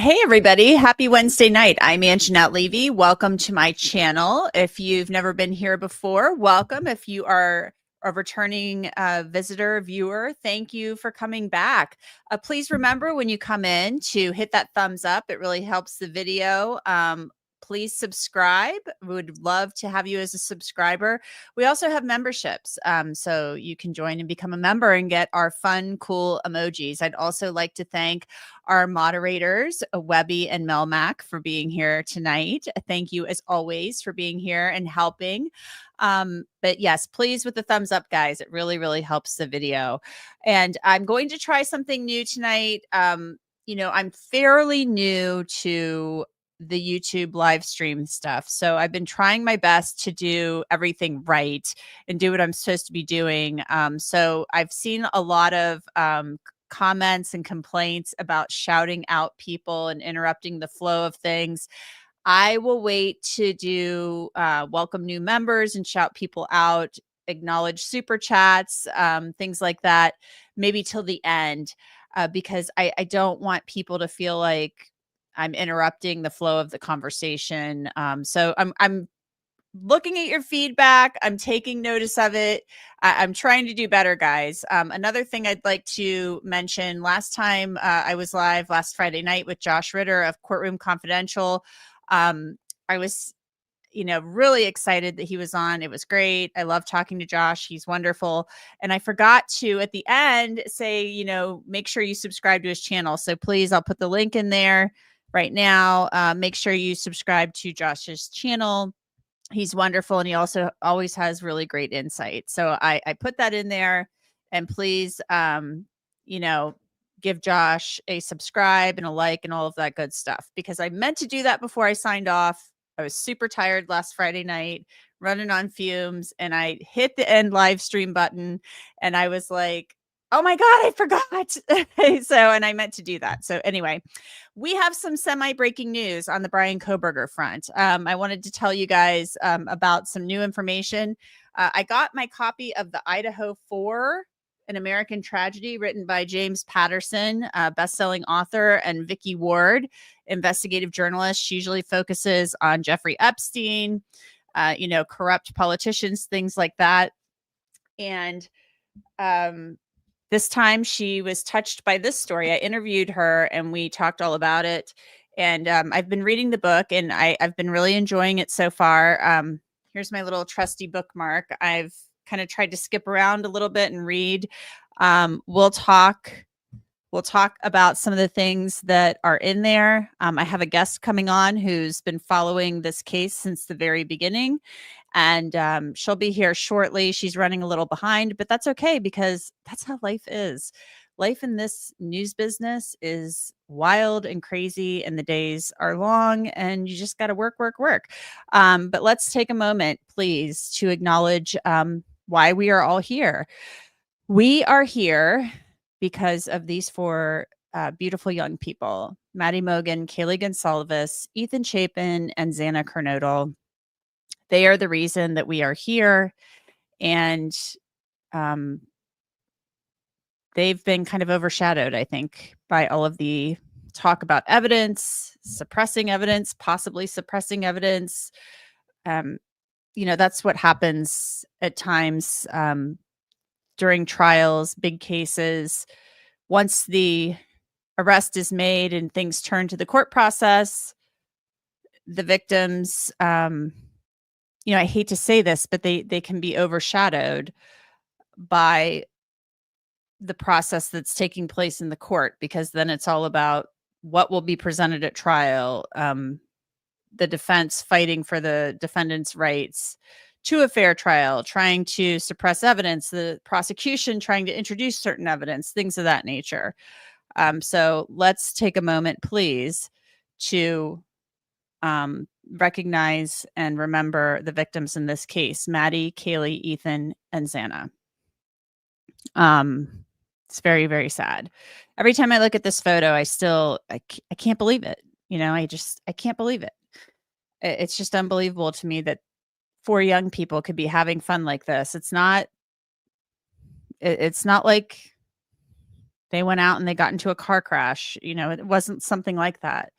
Hey everybody, happy Wednesday night. I'm Anjanette Levy. Welcome to my channel. If you've never been here before, welcome. If you are a returning visitor, viewer, thank you for coming back. Please remember when you come in to hit that thumbs up. It really helps the video. Please subscribe. We would love to have you as a subscriber. We also have memberships, so you can join and become a member and get our fun, cool emojis. I'd also like to thank our moderators, Webby and Melmac, for being here tonight. Thank you, as always, for being here and helping. But yes, please, with the thumbs up, guys, it really, really helps the video. And I'm going to try something new tonight. I'm fairly new to the YouTube live stream stuff. So I've been trying my best to do everything right and do what I'm supposed to be doing. So I've seen a lot of comments and complaints about shouting out people and interrupting the flow of things. I will wait to do welcome new members and shout people out, acknowledge super chats, things like that, maybe till the end, because I don't want people to feel like I'm interrupting the flow of the conversation. So I'm looking at your feedback. I'm taking notice of it. I'm trying to do better, guys. Another thing I'd like to mention, last time I was live last Friday night with Josh Ritter of Courtroom Confidential. I was, really excited that he was on. It was great. I love talking to Josh. He's wonderful. And I forgot to, at the end, say, make sure you subscribe to his channel. So please, I'll put the link in there right now. Make sure you subscribe to Josh's channel. He's wonderful. And he also always has really great insight. So I put that in there, and please, give Josh a subscribe and a like and all of that good stuff, because I meant to do that before I signed off. I was super tired last Friday night, running on fumes, and I hit the end live stream button and I was like, oh my God, I forgot. And I meant to do that. So anyway, we have some semi-breaking news on the Bryan Kohberger front. I wanted to tell you guys about some new information. I got my copy of the Idaho 4, An American Tragedy, written by James Patterson, best-selling author, and Vicky Ward, investigative journalist. She usually focuses on Jeffrey Epstein, corrupt politicians, things like that. And this time she was touched by this story. I interviewed her and we talked all about it. And I've been reading the book and I've been really enjoying it so far. Here's my little trusty bookmark. I've kind of tried to skip around a little bit and read. We'll talk about some of the things that are in there. I have a guest coming on who's been following this case since the very beginning, and she'll be here shortly. She's running a little behind, but that's okay, because that's how life is. Life in this news business is wild and crazy, and the days are long, and you just got to work. But let's take a moment, please, to acknowledge why we are all here. We are here because of these 4 beautiful young people: Maddie Mogan, Kaylee Gonsalves, Ethan Chapin, and Xana Kernodle. They are the reason that we are here. And they've been kind of overshadowed, I think, by all of the talk about evidence, suppressing evidence, possibly suppressing evidence. That's what happens at times during trials, big cases. Once the arrest is made and things turn to the court process, the victims, I hate to say this, but they can be overshadowed by the process that's taking place in the court, because then it's all about what will be presented at trial. The defense fighting for the defendant's rights to a fair trial, trying to suppress evidence, the prosecution trying to introduce certain evidence, things of that nature. So let's take a moment, please, to recognize and remember the victims in this case: Maddie, Kaylee, Ethan, and Xana. It's very, very sad. Every time I look at this photo, I can't believe it. I can't believe it. It's just unbelievable to me that 4 young people could be having fun like this. It's not like They went out and they got into a car crash. It wasn't something like that.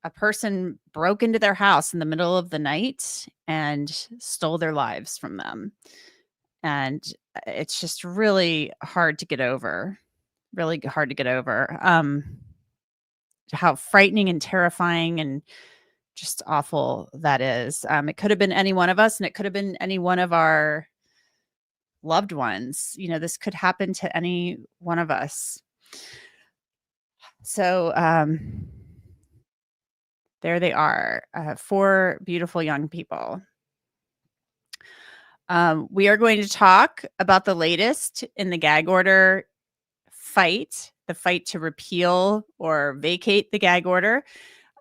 A person broke into their house in the middle of the night and stole their lives from them. And it's just really hard to get over. Really hard to get over. How frightening and terrifying and just awful that is. It could have been any one of us, and it could have been any one of our loved ones. This could happen to any one of us. So there they are, 4 beautiful young people. We are going to talk about the latest in the gag order fight, the fight to repeal or vacate the gag order.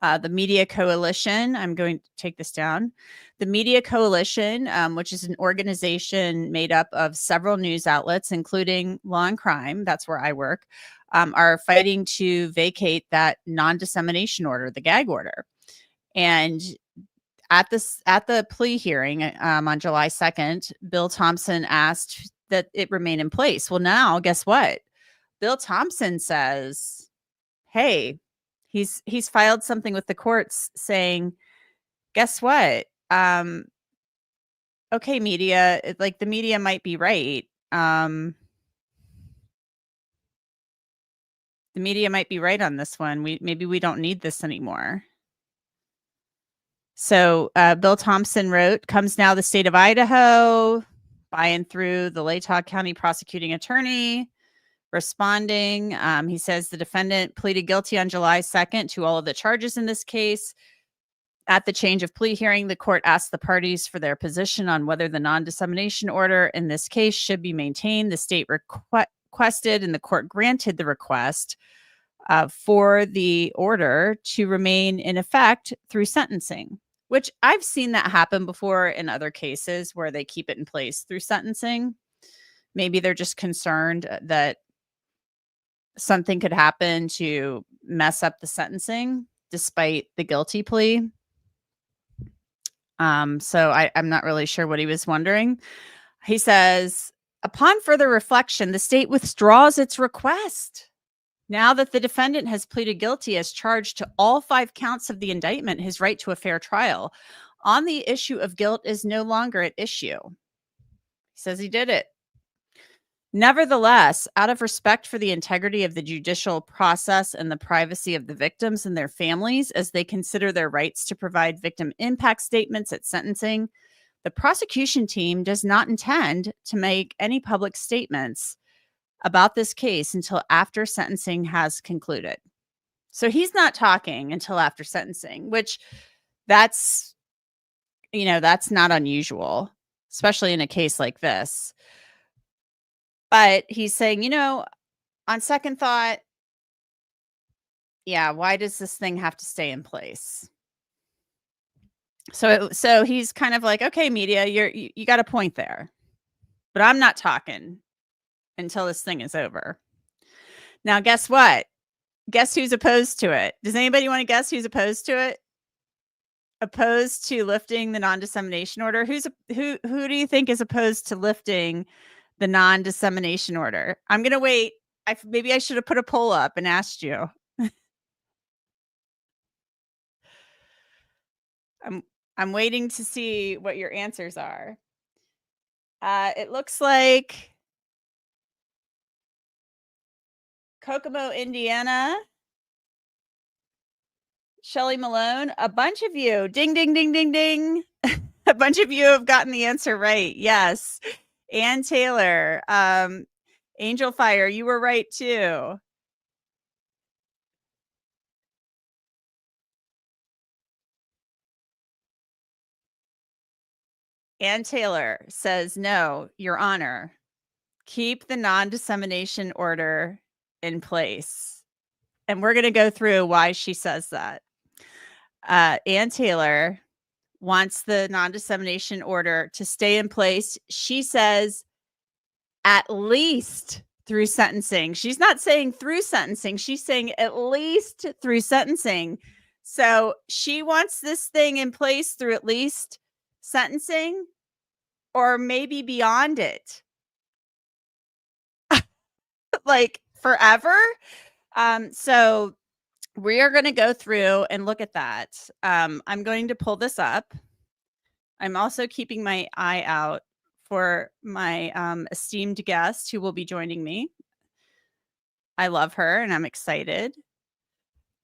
The Media Coalition, I'm going to take this down. The Media Coalition, which is an organization made up of several news outlets, including Law and Crime, that's where I work, are fighting to vacate that non-dissemination order, the gag order. And at the plea hearing on July 2nd, Bill Thompson asked that it remain in place. Well, now, guess what? Bill Thompson says, hey, he's filed something with the courts saying, guess what? Okay, media, like the media might be right. The media might be right on this one. Maybe we don't need this anymore. So Bill Thompson wrote, comes now the state of Idaho, by and through the Latah County prosecuting attorney, responding. He says the defendant pleaded guilty on July 2nd to all of the charges in this case. At the change of plea hearing, the court asked the parties for their position on whether the non-dissemination order in this case should be maintained. The state requested and the court granted the request for the order to remain in effect through sentencing, which I've seen that happen before in other cases where they keep it in place through sentencing. Maybe they're just concerned that something could happen to mess up the sentencing despite the guilty plea. So I'm not really sure what he was wondering. He says, upon further reflection, the state withdraws its request. Now that the defendant has pleaded guilty as charged to all 5 counts of the indictment, his right to a fair trial on the issue of guilt is no longer at issue. He says he did it. Nevertheless, out of respect for the integrity of the judicial process and the privacy of the victims and their families as they consider their rights to provide victim impact statements at sentencing, the prosecution team does not intend to make any public statements about this case until after sentencing has concluded. So he's not talking until after sentencing, which that's not unusual, especially in a case like this. But he's saying, on second thought, yeah, why does this thing have to stay in place? So he's kind of like, okay, media, you got a point there, but I'm not talking until this thing is over. Now, guess what? Guess who's opposed to it? Does anybody want to guess who's opposed to it? Opposed to lifting the non-dissemination order? Who do you think is opposed to lifting the non-dissemination order? I'm going to wait. Maybe I should have put a poll up and asked you. I'm waiting to see what your answers are. It looks like Kokomo, Indiana, Shelley Malone, a bunch of you. Ding, ding, ding, ding, ding. A bunch of you have gotten the answer right. Yes. Ann Taylor, Angel Fire, you were right too. Ann Taylor says, no, Your Honor, keep the non-dissemination order in place. And we're going to go through why she says that. Ann Taylor wants the non-dissemination order to stay in place. She says at least through sentencing. She's not saying through sentencing. She's saying at least through sentencing. So she wants this thing in place through at least sentencing or maybe beyond it. like forever. So we are going to go through and look at that. I'm going to pull this up. I'm also keeping my eye out for my esteemed guest who will be joining me. I love her and I'm excited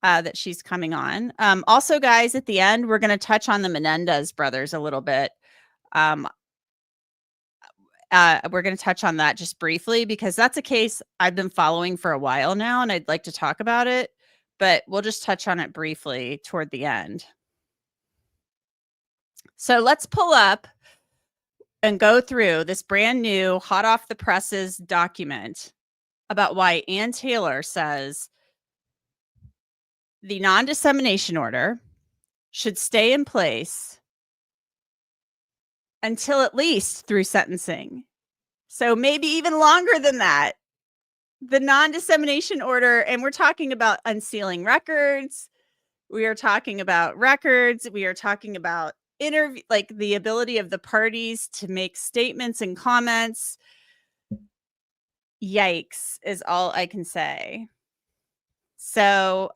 that she's coming on. Also, guys, at the end, we're going to touch on the Menendez brothers a little bit. We're going to touch on that just briefly because that's a case I've been following for a while now and I'd like to talk about it, but we'll just touch on it briefly toward the end. So let's pull up and go through this brand new hot off the presses document about why Ann Taylor says the non-dissemination order should stay in place until at least through sentencing. So maybe even longer than that. The non-dissemination order, and we're talking about unsealing records. We are talking about records. We are talking about interview, like the ability of the parties to make statements and comments. Yikes is all I can say. So,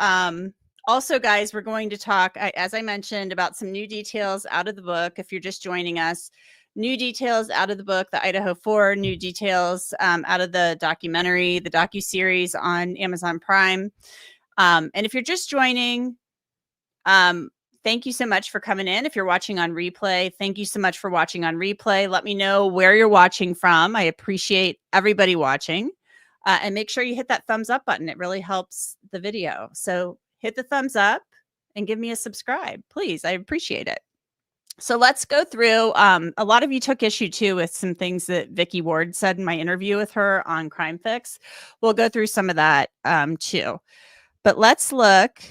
also, guys, we're going to talk, as I mentioned, about some new details out of the book. If you're just joining us, new details out of the book, the Idaho 4, new details out of the documentary, the docuseries on Amazon Prime. And if you're just joining, thank you so much for coming in. If you're watching on replay, thank you so much for watching on replay. Let me know where you're watching from. I appreciate everybody watching. And make sure you hit that thumbs up button. It really helps the video. So hit the thumbs up and give me a subscribe, please. I appreciate it. So let's go through. A lot of you took issue too with some things that Vicki Ward said in my interview with her on Crime Fix. We'll go through some of that too. But let's look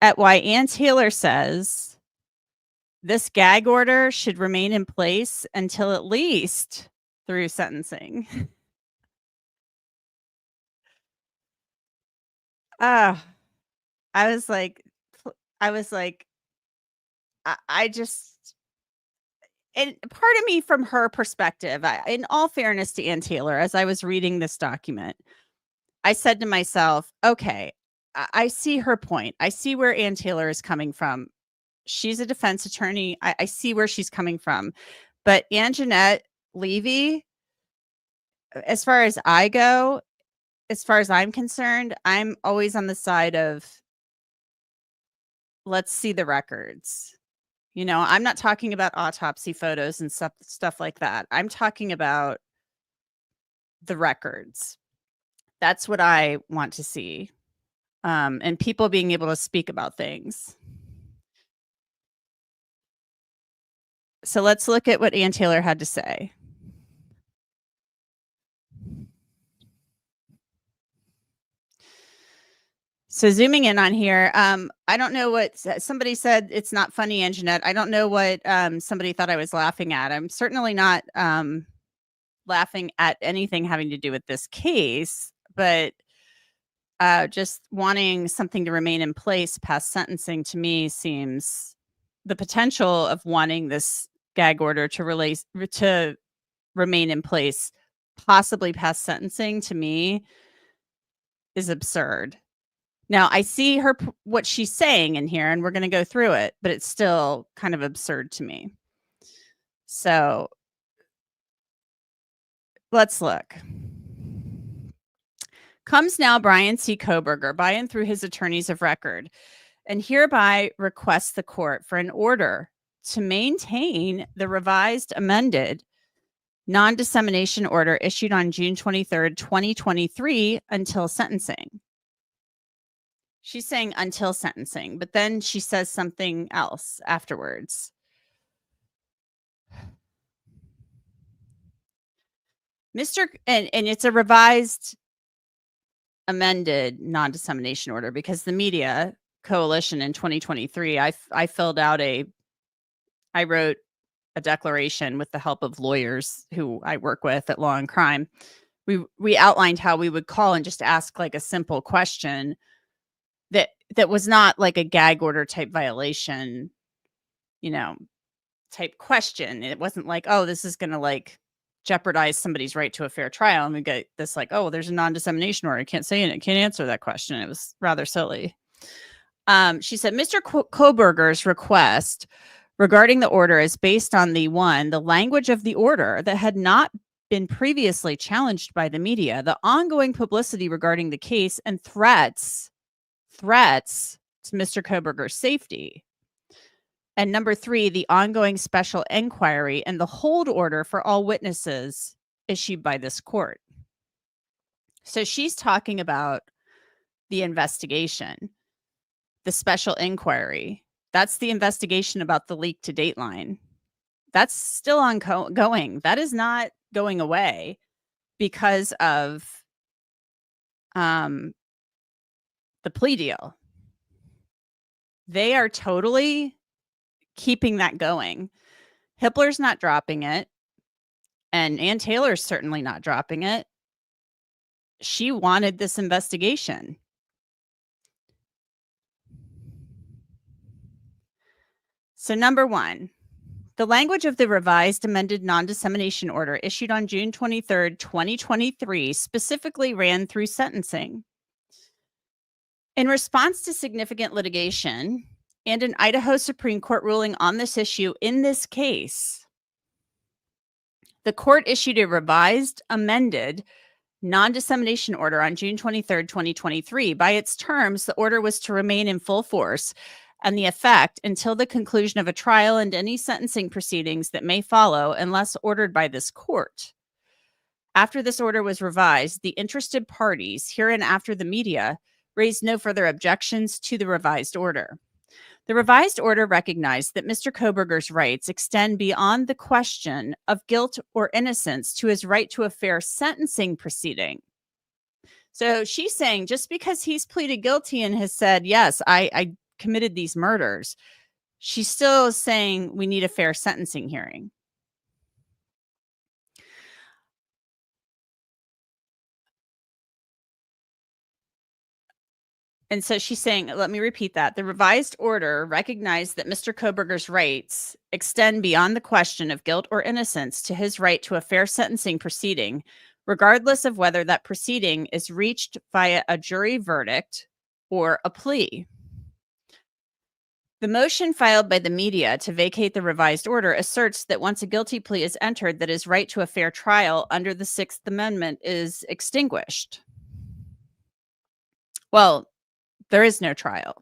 at why Ann Taylor says this gag order should remain in place until at least through sentencing. I was like, I just, and part of me from her perspective, in all fairness to Ann Taylor, as I was reading this document, I said to myself, okay, I see her point. I see where Ann Taylor is coming from. She's a defense attorney. I see where she's coming from. But Anjanette Levy, as far as I go, as far as I'm concerned, I'm always on the side of let's see the records. You know, I'm not talking about autopsy photos and stuff like that. I'm talking about the records. That's what I want to see. And people being able to speak about things. So let's look at what Ann Taylor had to say. So zooming in on here, I don't know what somebody said. It's not funny, Anjanette. I don't know what somebody thought I was laughing at. I'm certainly not laughing at anything having to do with this case, but just wanting something to remain in place past sentencing to me seems the potential of wanting this gag order to remain in place, possibly past sentencing, to me is absurd. Now, I see what she's saying in here, and we're going to go through it, but it's still kind of absurd to me. So let's look. Comes now Bryan C. Kohberger, by and through his attorneys of record, and hereby requests the court for an order to maintain the revised amended non-dissemination order issued on June 23rd, 2023 until sentencing. She's saying until sentencing, but then she says something else afterwards. And it's a revised amended non-dissemination order because the media coalition in 2023, I filled out I wrote a declaration with the help of lawyers who I work with at Law and Crime. We outlined how we would call and just ask like a simple question that was not like a gag order type violation, you know, type question. It wasn't like, oh, this is going to like jeopardize somebody's right to a fair trial. And we get this like, oh, well, there's a non-dissemination order. I can't say it. Can't answer that question. It was rather silly. She said, Mr. Kohberger's request regarding the order is based on the language of the order that had not been previously challenged by the media, the ongoing publicity regarding the case, and threats to Mr. Kohberger's safety. And number 3, the ongoing special inquiry and the hold order for all witnesses issued by this court. So she's talking about the investigation, the special inquiry. That's the investigation about the leak to Dateline. That's still ongoing. That is not going away because of the plea deal. They are totally keeping that going. Hippler's not dropping it, and Ann Taylor's certainly not dropping it. She wanted this investigation. So number 1, the language of the revised amended non-dissemination order issued on June 23rd, 2023 specifically ran through sentencing. In response to significant litigation and an Idaho Supreme Court ruling on this issue in this case, the court issued a revised, amended non-dissemination order on June 23rd, 2023. By its terms, the order was to remain in full force and the effect until the conclusion of a trial and any sentencing proceedings that may follow unless ordered by this court. After this order was revised, the interested parties, hereinafter the media, raised no further objections to the revised order. The revised order recognized that Mr. Kohberger's rights extend beyond the question of guilt or innocence to his right to a fair sentencing proceeding. So she's saying just because he's pleaded guilty and has said, yes, I committed these murders, she's still saying we need a fair sentencing hearing. And so she's saying, let me repeat that. The revised order recognized that Mr. Kohberger's rights extend beyond the question of guilt or innocence to his right to a fair sentencing proceeding, regardless of whether that proceeding is reached via a jury verdict or a plea. The motion filed by the media to vacate the revised order asserts that once a guilty plea is entered, that his right to a fair trial under the Sixth Amendment is extinguished. Well, there is no trial.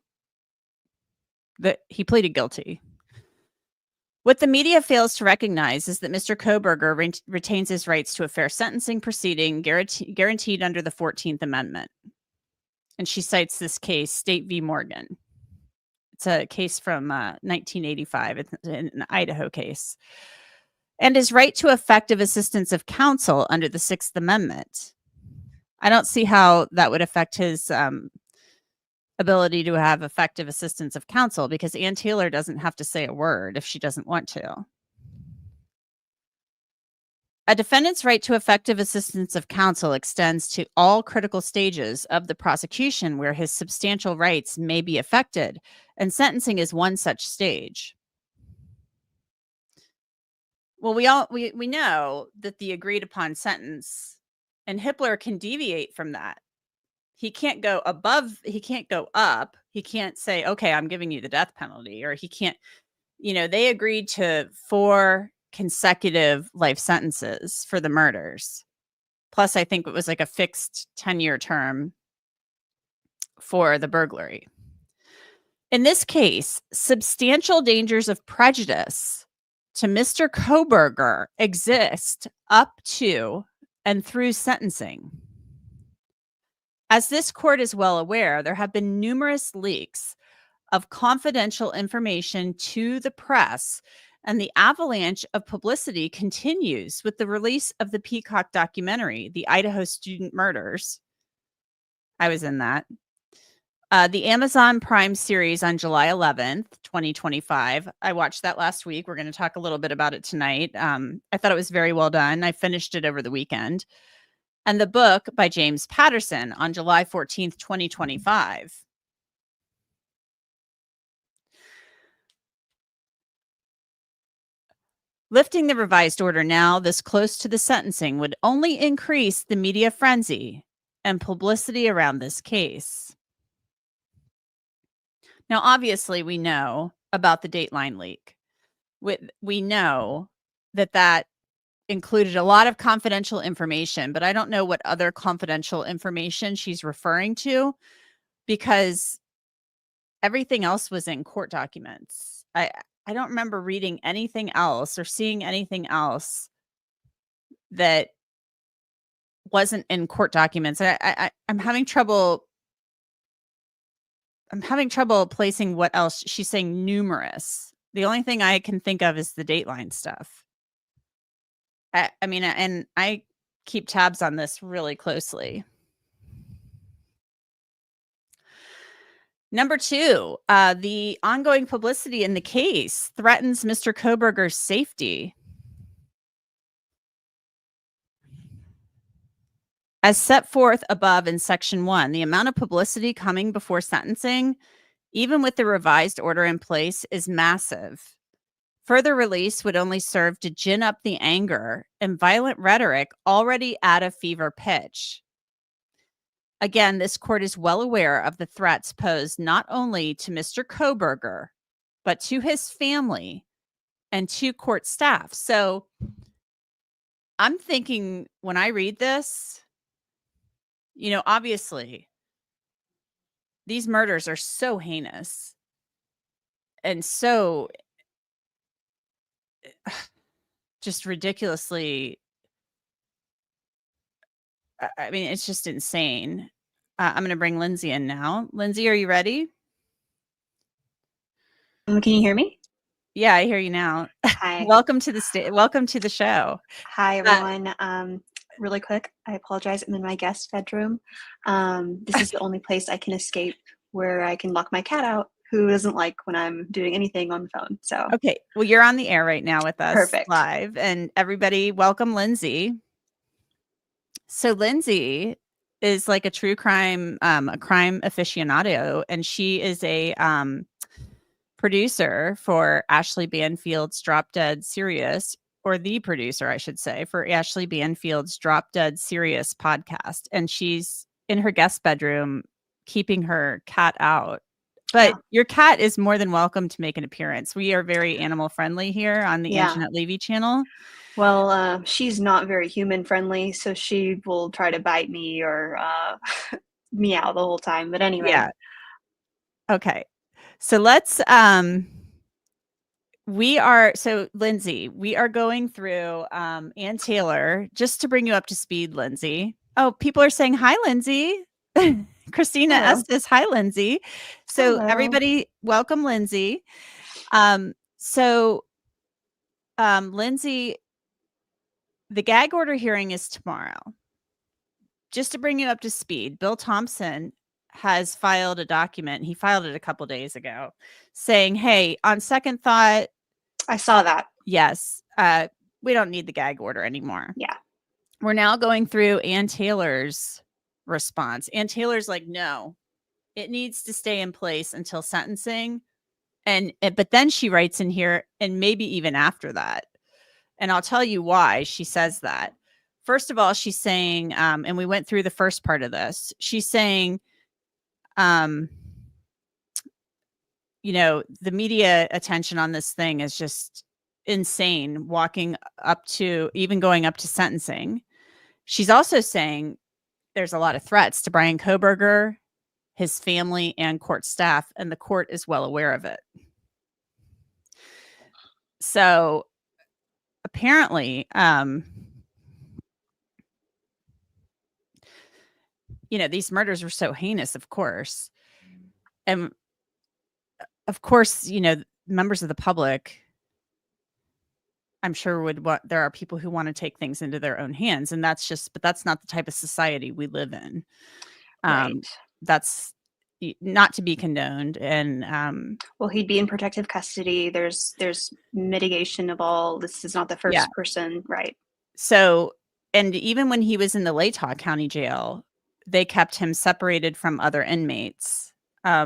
He pleaded guilty. What the media fails to recognize is that Mr. Kohberger retains his rights to a fair sentencing proceeding guaranteed under the 14th Amendment. And she cites this case, State v. Morgan. It's a case from 1985. It's an Idaho case. And his right to effective assistance of counsel under the Sixth Amendment. I don't see how that would affect his ability to have effective assistance of counsel, because Ann Taylor doesn't have to say a word if she doesn't want to. A defendant's right to effective assistance of counsel extends to all critical stages of the prosecution where his substantial rights may be affected, and sentencing is one such stage. Well, we know that the agreed upon sentence, and Hippler can deviate from that. He can't go above, he can't go up. He can't say, okay, I'm giving you the death penalty, or he can't, they agreed to 4 consecutive life sentences for the murders. Plus, I think it was like a fixed 10-year term for the burglary. In this case, substantial dangers of prejudice to Mr. Kohberger exist up to and through sentencing. As this court is well aware, there have been numerous leaks of confidential information to the press, and the avalanche of publicity continues with the release of the Peacock documentary, The Idaho Student Murders. I was in that. The Amazon Prime series on July 11th, 2025. I watched that last week. We're going to talk a little bit about it tonight. I thought it was very well done. I finished it over the weekend. And the book by James Patterson on July 14th, 2025. Lifting the revised order now, this close to the sentencing, would only increase the media frenzy and publicity around this case. Now, obviously, we know about the Dateline leak. We know that included a lot of confidential information, but I don't know what other confidential information she's referring to, because everything else was in court documents. I don't remember reading anything else or seeing anything else that wasn't in court documents. I'm having trouble placing what else. She's saying numerous. The only thing I can think of is the Dateline stuff. I mean, and I keep tabs on this really closely. Number 2, the ongoing publicity in the case threatens Mr. Kohberger's safety. As set forth above in Section 1, the amount of publicity coming before sentencing, even with the revised order in place, is massive. Further release would only serve to gin up the anger and violent rhetoric already at a fever pitch. Again, this court is well aware of the threats posed not only to Mr. Kohberger, but to his family and to court staff. So I'm thinking, when I read this, obviously, these murders are so heinous and so just ridiculously, I mean, it's just insane. I'm going to bring Lindsay in now. Lindsay, are you ready? Can you hear me? Yeah, I hear you now. Hi. Welcome to the show. Hi, everyone. Really quick, I apologize. I'm in my guest bedroom. This is the only place I can escape where I can lock my cat out, who doesn't like when I'm doing anything on the phone. So okay, well, you're on the air right now with us. Perfect. Live, and everybody, welcome Lindsay. So Lindsay is like a true crime, a crime aficionado, and she is a producer for Ashley Banfield's Drop Dead Serious, or the producer, I should say, for Ashley Banfield's Drop Dead Serious podcast. And she's in her guest bedroom keeping her cat out. But your cat is more than welcome to make an appearance. We are very animal friendly here on the Anjanette Levy channel. Well, she's not very human friendly, so she will try to bite me or meow the whole time. But anyway. Yeah. Okay. So let's Lindsay, we are going through Ann Taylor, just to bring you up to speed, Lindsay. Oh, people are saying hi, Lindsay. Christina S says hi, Lindsay. So hello. Everybody, welcome Lindsay. Lindsay, the gag order hearing is tomorrow. Just to bring you up to speed, Bill Thompson has filed a document. He filed it a couple days ago saying, hey, on second thought, I saw that. Yes. We don't need the gag order anymore. Yeah. We're now going through Ann Taylor's response. Ann Taylor's like, no, it needs to stay in place until sentencing. But then she writes in here, and maybe even after that. And I'll tell you why she says that. First of all, she's saying, and we went through the first part of this, she's saying, the media attention on this thing is just insane, going up to sentencing. She's also saying there's a lot of threats to Bryan Kohberger, his family, and court staff, and the court is well aware of it. So apparently, these murders were so heinous, of course. And of course, members of the public, I'm sure there are people who want to take things into their own hands. And but that's not the type of society we live in. Right. That's not to be condoned. And well, he'd be in protective custody. There's mitigation of all. This is not the first person, right? So, and even when he was in the Latah County Jail, they kept him separated from other inmates. I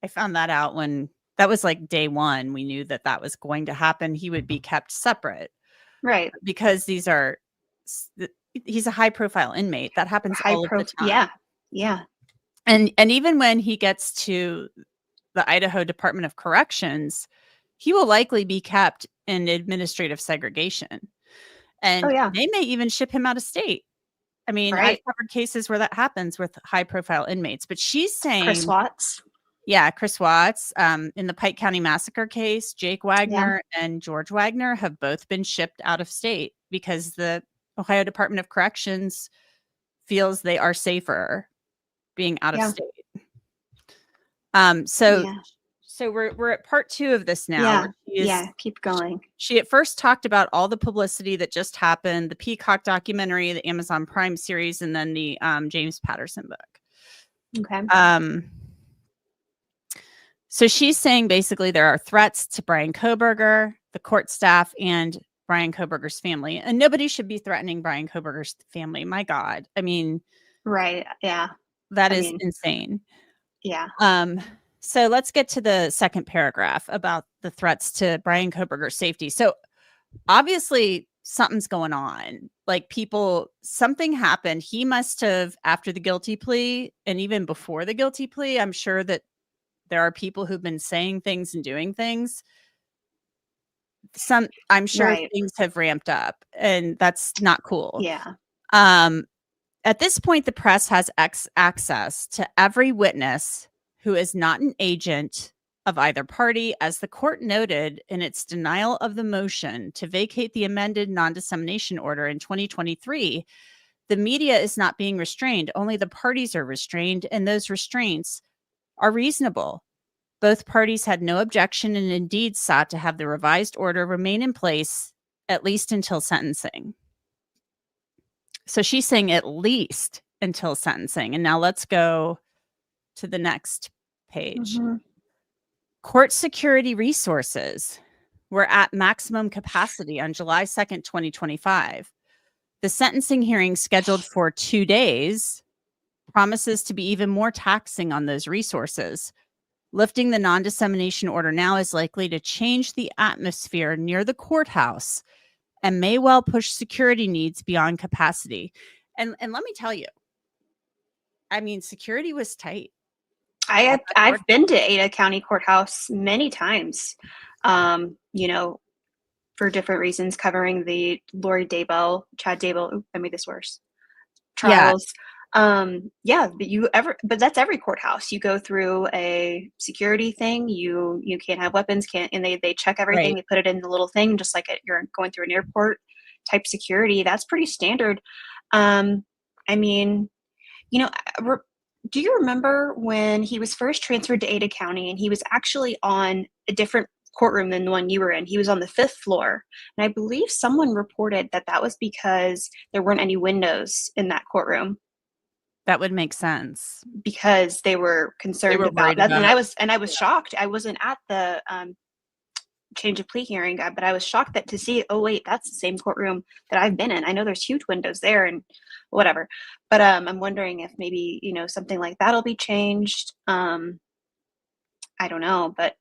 found that out when That was like day one. We knew that that was going to happen. He would be kept separate. Right. Because he's a high profile inmate. That happens all of the time. Yeah. Yeah. And even when he gets to the Idaho Department of Corrections, he will likely be kept in administrative segregation. And they may even ship him out of state. I mean, I've covered cases where that happens with high profile inmates, but she's saying Chris Watts. Yeah, Chris Watts. In the Pike County Massacre case, Jake Wagner and George Wagner have both been shipped out of state because the Ohio Department of Corrections feels they are safer being out of state. So we're at part 2 of this now. Keep going. She at first talked about all the publicity that just happened, the Peacock documentary, the Amazon Prime series, and then the James Patterson book. Okay. So she's saying basically there are threats to Bryan Kohberger, the court staff, and Bryan Kohberger's family. And nobody should be threatening Bryan Kohberger's family. My God. I mean, right. Yeah. That is insane. Yeah. So let's get to the second paragraph about the threats to Bryan Kohberger's safety. So obviously something's going on. Like something happened. He must have, after the guilty plea and even before the guilty plea, I'm sure that there are people who've been saying things and doing things. I'm sure things have ramped up, and that's not cool. Yeah. At this point, the press has access to every witness who is not an agent of either party, as the court noted in its denial of the motion to vacate the amended non-dissemination order in 2023. The media is not being restrained. Only the parties are restrained, and those restraints are reasonable. Both parties had no objection and indeed sought to have the revised order remain in place at least until sentencing. So she's saying at least until sentencing. And now let's go to the next page. Mm-hmm. Court security resources were at maximum capacity on July 2nd, 2025. The sentencing hearing, scheduled for 2 days, promises to be even more taxing on those resources. Lifting the non-dissemination order now is likely to change the atmosphere near the courthouse and may well push security needs beyond capacity. And let me tell you, I mean, security was tight. I've been to Ada County Courthouse many times, for different reasons, covering the Chad Daybell, I made this worse, trials. But that's every courthouse. You go through a security thing. You can't have weapons, and they check everything. They put it in the little thing, just like you're going through an airport type security. That's pretty standard. Do you remember when he was first transferred to Ada County and he was actually on a different courtroom than the one you were in? He was on the 5th floor. And I believe someone reported that was because there weren't any windows in that courtroom. That would make sense. Because they were concerned about that. And I was shocked. I wasn't at the change of plea hearing, but I was shocked to see, oh wait, that's the same courtroom that I've been in. I know there's huge windows there and whatever. But I'm wondering if maybe, something like that'll be changed. I don't know, but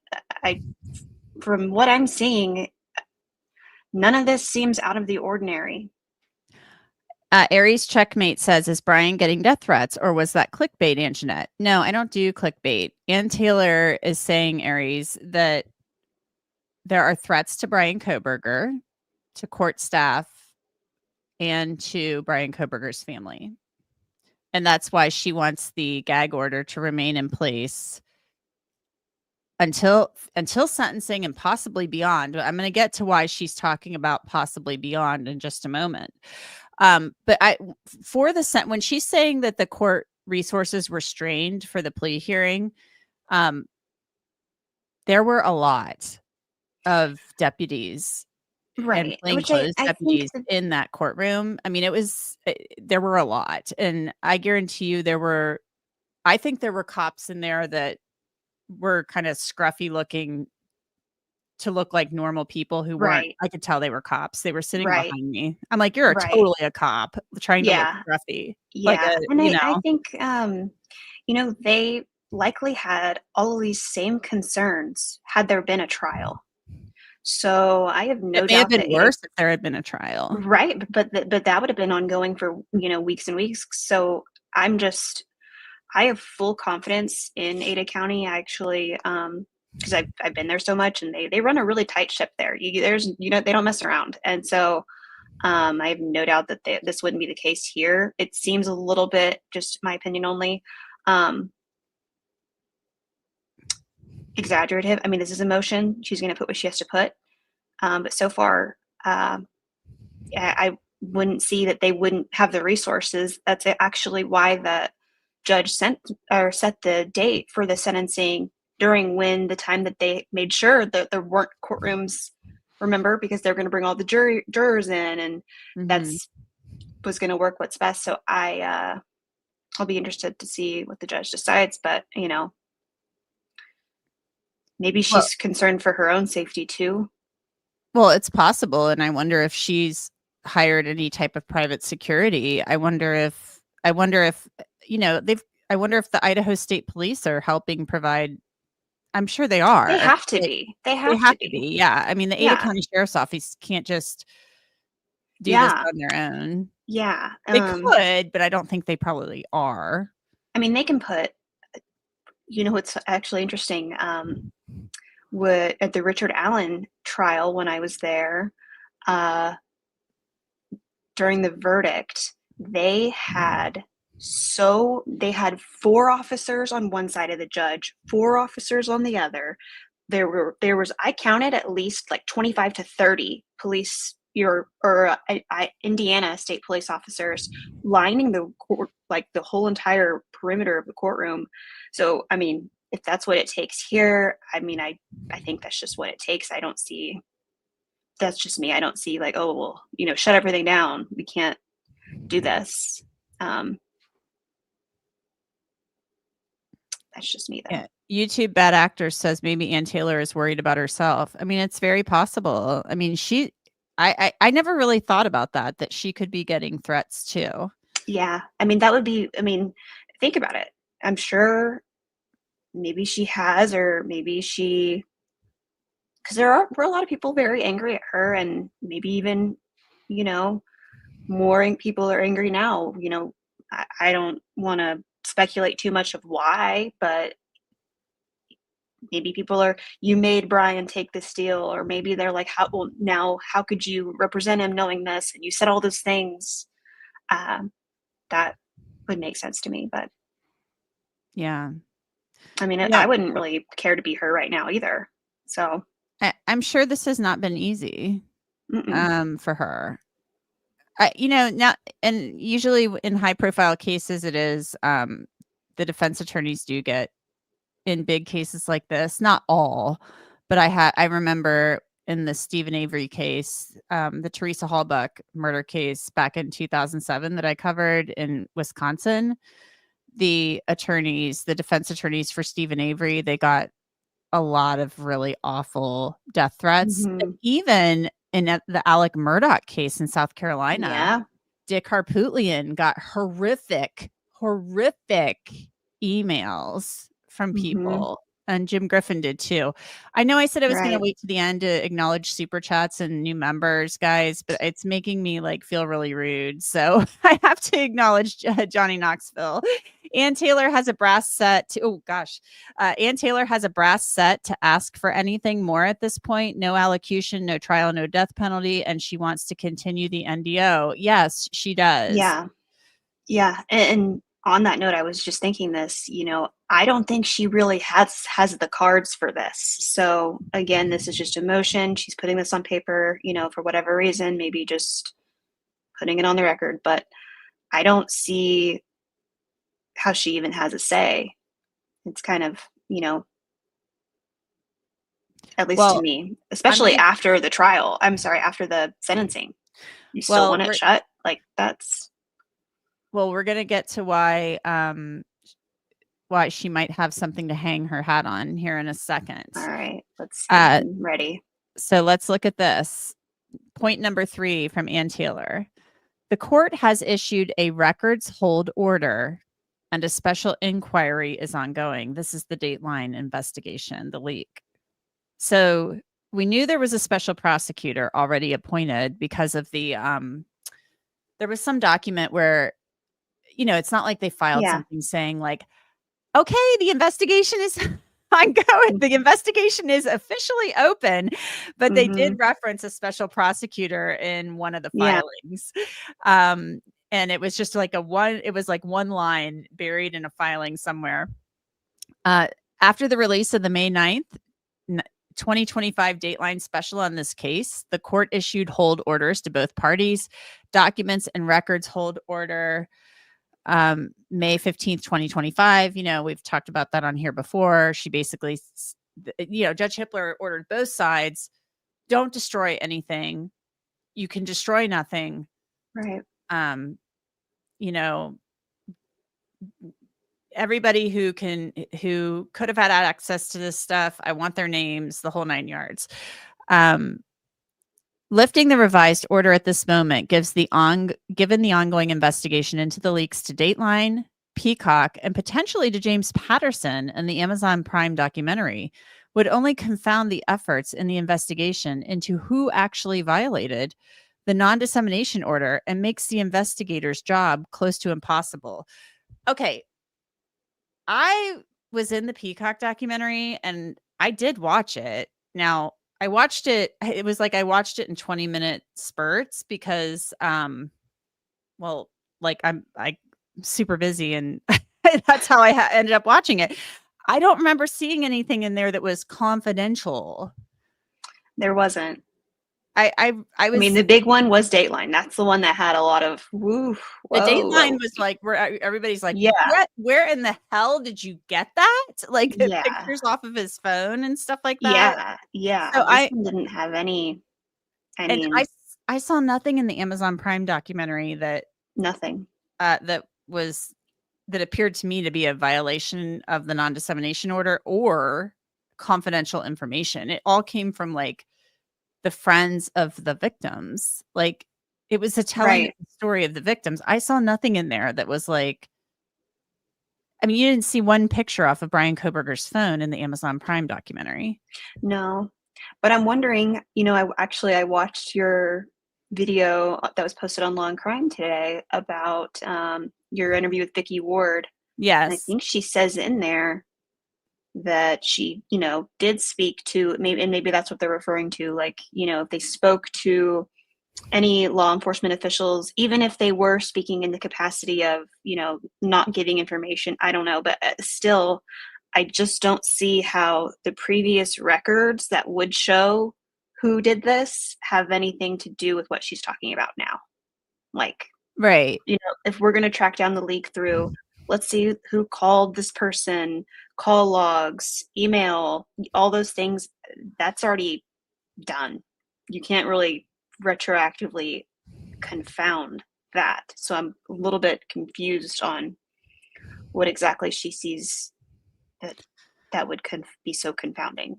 from what I'm seeing, none of this seems out of the ordinary. Aries Checkmate says, is Bryan getting death threats, or was that clickbait, Anjanette? No, I don't do clickbait. Ann Taylor is saying, Aries, that there are threats to Bryan Kohberger, to court staff, and to Bryan Kohberger's family. And that's why she wants the gag order to remain in place until sentencing and possibly beyond. I'm going to get to why she's talking about possibly beyond in just a moment. But when she's saying that the court resources were strained for the plea hearing, there were a lot of deputies and plainclothes deputies in that courtroom. I mean, there were a lot, and I guarantee you I think there were cops in there that were kind of scruffy looking to look like normal people who weren't. I could tell they were cops. They were sitting behind me. I'm like, you're totally a cop trying to look scruffy. Yeah. I think, likely had all of these same concerns had there been a trial. So I have no It may have doubt been that worse if there had been a trial. right, but that would have been ongoing for, weeks and weeks. So I have full confidence in Ada County. I actually, because I've been there so much, and they run a really tight ship there. They don't mess around, and so I have no doubt that this wouldn't be the case here. It seems a little bit, just my opinion only, um, exaggerative. I mean, this is emotion. She's going to put what she has to put, but so far, I wouldn't see that they wouldn't have the resources. That's actually why the judge set the date for the sentencing during the time that they made sure that there weren't courtrooms. Remember, because they're going to bring all the jurors in, and that's was going to work what's best. So I'll be interested to see what the judge decides. But maybe she's concerned for her own safety too. Well, it's possible, and I wonder if she's hired any type of private security. I wonder if I wonder if the Idaho State Police are helping provide. I'm sure they are. They have to be. They have to be. Yeah. I mean, the Ada County Sheriff's Office can't just do this on their own. Yeah. They could, but I don't think they probably are. I mean, they can put, what's actually interesting, at the Richard Allen trial when I was there, during the verdict, they had 4 officers on one side of the judge, 4 officers on the other. There was, I counted at least like 25 to 30 police Indiana state police officers lining the court, like the whole entire perimeter of the courtroom. So, I mean, if that's what it takes here, I mean, I think that's just what it takes. That's just me. I don't see like, oh, well, shut everything down. We can't do this. That's just me though. Yeah. YouTube Bad Actor says maybe Ann Taylor is worried about herself. I mean, it's very possible. I mean, I never really thought about that she could be getting threats too. Yeah. I mean, think about it. I'm sure maybe she has, or maybe because were a lot of people very angry at her, and maybe even, more people are angry now. I don't want to speculate too much of why, but maybe people are, you made Bryan take this deal, or maybe they're like, how could you represent him knowing this, and you said all those things. That would make sense to me, but yeah, I mean, I wouldn't really care to be her right now either. So I'm sure this has not been easy for her. Now, and usually in high profile cases, it is the defense attorneys do get in big cases like this. Not all, but I remember in the Stephen Avery case, the Teresa Hallbuck murder case back in 2007 that I covered in Wisconsin. The defense attorneys for Stephen Avery, they got a lot of really awful death threats. Even in the Alec Murdaugh case in South Carolina, Dick Harpootlian got horrific emails from people. And Jim Griffin did too. I know I said I was going to wait to the end to acknowledge super chats and new members, guys, but it's making me feel really rude. So I have to acknowledge Johnny Knoxville. Ann Taylor has a brass set. Ann Taylor has a brass set to ask for anything more at this point. No allocution, no trial, no death penalty, and she wants to continue the NDO. Yes, she does. Yeah. And on that note, I was just thinking this, I don't think she really has the cards for this. So again, this is just emotion. She's putting this on paper, for whatever reason, maybe just putting it on the record, but I don't see how she even has a say. It's kind of, at least to me, especially after the trial. I'm sorry, after the sentencing, you still want it shut? Like that's. Well, we're going to get to why she might have something to hang her hat on here in a second. All right. I'm ready. So let's look at this. Point number 3 from Ann Taylor. The court has issued a records hold order, and a special inquiry is ongoing. This is the Dateline investigation, the leak. So we knew there was a special prosecutor already appointed because of the there was some document where, it's not like they filed Yeah. something saying like, okay, the investigation is ongoing. The investigation is officially open, but they did Mhm. reference a special prosecutor in one of the Yeah. filings. And it was just like it was like one line buried in a filing somewhere. After the release of the May 9th, 2025 Dateline special on this case, the court issued hold orders to both parties, documents and records hold order May 15th, 2025. We've talked about that on here before. She basically, Judge Hippler ordered both sides, don't destroy anything. You can destroy nothing. Right. You know, everybody who could have had access to this stuff, I want their names, the whole 9 yards. Lifting the revised order at this moment given the ongoing investigation into the leaks to Dateline, Peacock, and potentially to James Patterson and the Amazon Prime documentary, would only confound the efforts in the investigation into who actually violated the non-dissemination order and makes the investigators' job close to impossible. Okay, I was in the Peacock documentary and I did watch it. Now, I watched it I watched it in 20-minute spurts because like I'm super busy and that's how I ended up watching it. I don't remember seeing anything in there that was confidential. There wasn't. I I mean, was the big one was Dateline. That's the one that had a lot of woo. The Whoa, Dateline whoa. was like where everybody's like, Yeah. where in the hell did you get that? Like the Yeah. pictures off of his phone and stuff like that. Yeah. Yeah. So This one didn't have any. I and mean, I saw nothing in the Amazon Prime documentary nothing. that appeared to me to be a violation of the non-dissemination order or confidential information. It all came from like the friends of the victims. Like it was a telling Right. of the story of the victims. I saw nothing in there that was like, I mean, you didn't see one picture off of Bryan Kohberger's phone in the Amazon Prime documentary. No. But I'm wondering, I watched your video that was posted on Law and Crime today about your interview with Vicky Ward. And I Yes. think she says in there that she, did speak to maybe that's what they're referring to. Like, if they spoke to any law enforcement officials, even if they were speaking in the capacity of, not giving information, I don't know, but still, I just don't see how the previous records that would show who did this have anything to do with what she's talking about now. Like, Right. if we're going to track down the leak through, let's see who called this person, call logs, email, all those things, that's already done. You can't really retroactively confound that. So I'm a little bit confused on what exactly she sees that would be so confounding.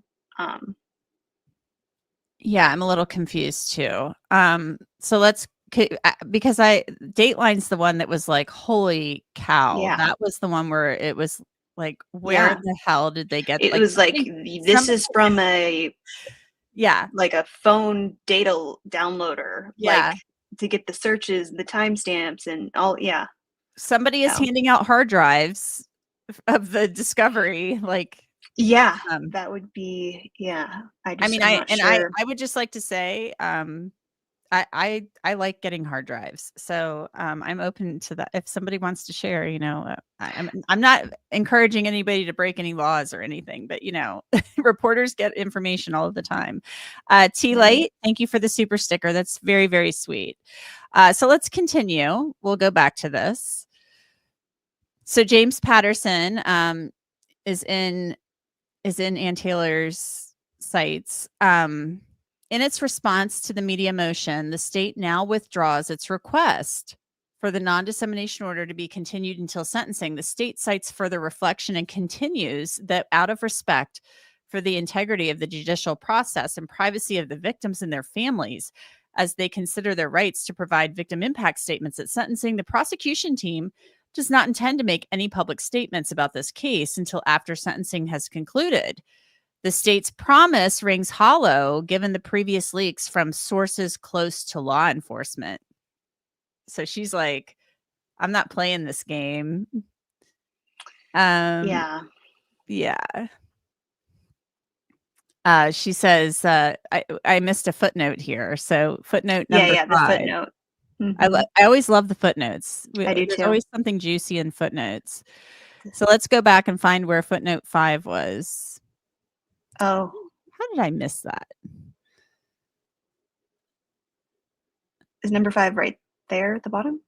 Yeah, I'm a little confused too. So let's because Dateline's the one that was like, holy cow. Yeah. That was the one where it was like, where the hell did they get it like was like this is from a like a phone data downloader, like to get the searches, the timestamps and all. Yeah. Somebody is handing out hard drives of the discovery, like that would be I would just like to say I like getting hard drives, so I'm open to that. If somebody wants to share, I'm not encouraging anybody to break any laws or anything, but reporters get information all of the time. T Light, thank you for the super sticker. That's very, very sweet. So let's continue. We'll go back to this. So James Patterson is in Ann Taylor's sites. In its response to the media motion, the state now withdraws its request for the non-dissemination order to be continued until sentencing. The state cites further reflection and continues that out of respect for the integrity of the judicial process and privacy of the victims and their families, as they consider their rights to provide victim impact statements at sentencing, the prosecution team does not intend to make any public statements about this case until after sentencing has concluded. The state's promise rings hollow given the previous leaks from sources close to law enforcement. So she's like, I'm not playing this game. Yeah. Yeah. She says, I missed a footnote here. So footnote number Yeah, the 5. footnote. I always love the footnotes. I do There's too. always something juicy in footnotes. So let's go back and find where footnote 5 was. Oh, How did I miss that? is number 5 right there at the bottom?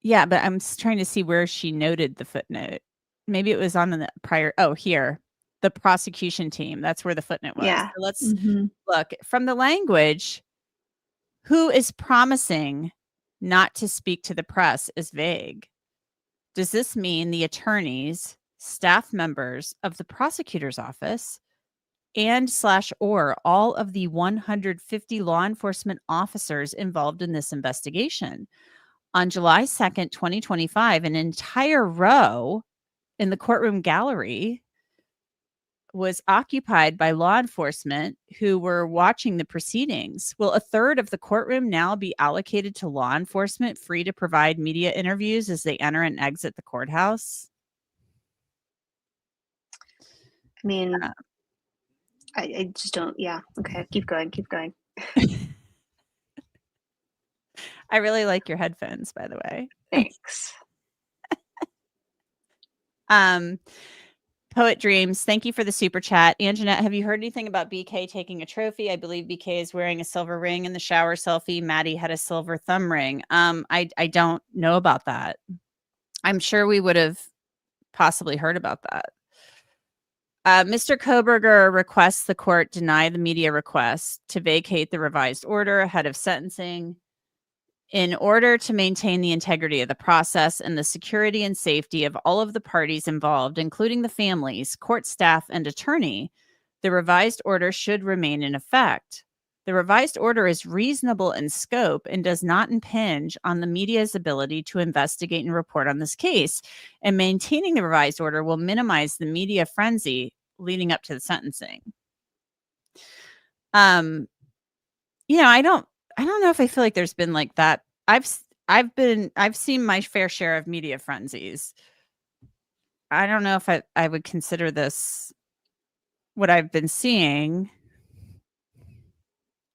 Yeah, but I'm trying to see where she noted the footnote. Maybe it was on the prior. Oh, here, the prosecution team. That's where the footnote was. Yeah. So let's look from the language. Who is promising not to speak to the press is vague. Does this mean the attorneys, staff members of the prosecutor's office, and/or all of the 150 law enforcement officers involved in this investigation? On July 2nd, 2025, an entire row in the courtroom gallery was occupied by law enforcement who were watching the proceedings. Will a third of the courtroom now be allocated to law enforcement free to provide media interviews as they enter and exit the courthouse? I mean, I just don't. Yeah. Okay. Keep going. I really like your headphones, by the way. Thanks. Poet Dreams, thank you for the super chat. Anjanette, have you heard anything about BK taking a trophy? I believe BK is wearing a silver ring in the shower selfie. Maddie had a silver thumb ring. I don't know about that. I'm sure we would have possibly heard about that. Mr. Kohberger requests the court deny the media request to vacate the revised order ahead of sentencing in order to maintain the integrity of the process and the security and safety of all of the parties involved, including the families, court staff, and attorney. The revised order should remain in effect. The revised order is reasonable in scope and does not impinge on the media's ability to investigate and report on this case. And maintaining the revised order will minimize the media frenzy leading up to the sentencing. I don't know if I feel like there's been like that. I've seen my fair share of media frenzies. I don't know if I would consider this what I've been seeing.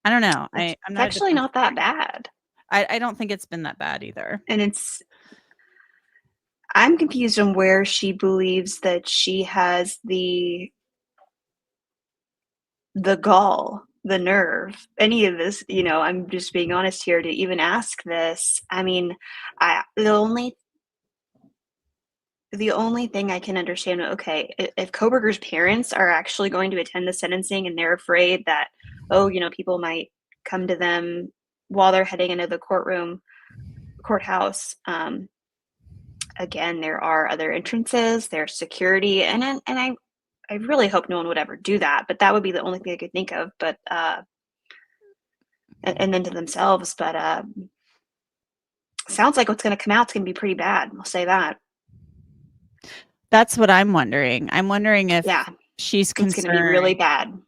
I don't know. I'm not actually not that bad. I don't think it's been that bad either. And I'm confused on where she believes that she has the gall, the nerve, any of this, I'm just being honest here, to even ask this. I mean, the only thing I can understand, okay, if Kohberger's parents are actually going to attend the sentencing and they're afraid that, people might come to them while they're heading into the courthouse, again, there are other entrances, there's security, and I really hope no one would ever do that, but that would be the only thing I could think of. But and then to themselves, but sounds like what's going to come out is going to be pretty bad. I'll say that. That's what I'm wondering. I'm wondering if she's concerned. It's going to be really bad.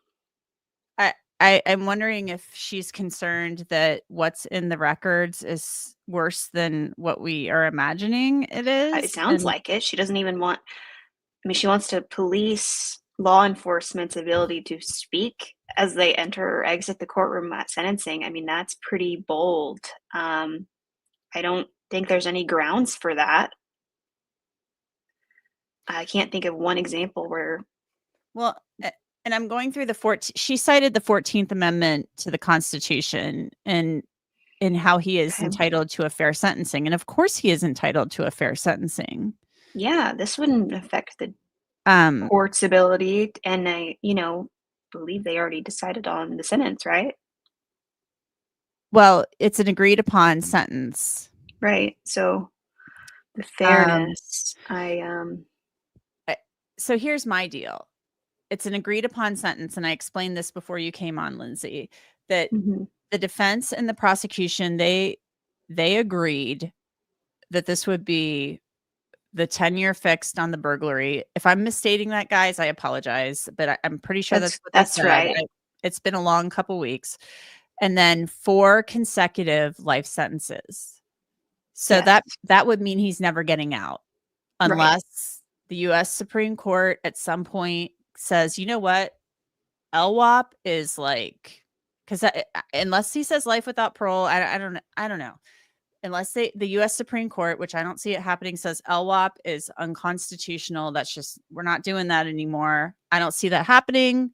I'm wondering if she's concerned that what's in the records is worse than what we are imagining it is. It sounds like it. She doesn't even want. I mean, she wants to police law enforcement's ability to speak as they enter or exit the courtroom at sentencing. I mean, that's pretty bold. I don't think there's any grounds for that. I can't think of one example where. Well, and I'm going through she cited the 14th Amendment to the Constitution and how he is entitled to a fair sentencing. And of course he is entitled to a fair sentencing. Yeah, this wouldn't affect the court's ability, and I, believe they already decided on the sentence, right? Well, it's an agreed upon sentence, right? So the fairness, So here's my deal: it's an agreed upon sentence, and I explained this before you came on, Lindsay. That the defense and the prosecution they agreed that this would be the 10-year fixed on the burglary. If I'm misstating that, guys, I apologize, but I'm pretty sure that's what they That's said. right. It's been a long couple weeks. And then 4 consecutive life sentences. So Yes. that would mean he's never getting out Right. unless the US Supreme Court at some point says, you know what? LWOP is like, because unless he says life without parole, I don't know. Unless the US Supreme Court, which I don't see it happening, says LWOP is unconstitutional. That's just, we're not doing that anymore. I don't see that happening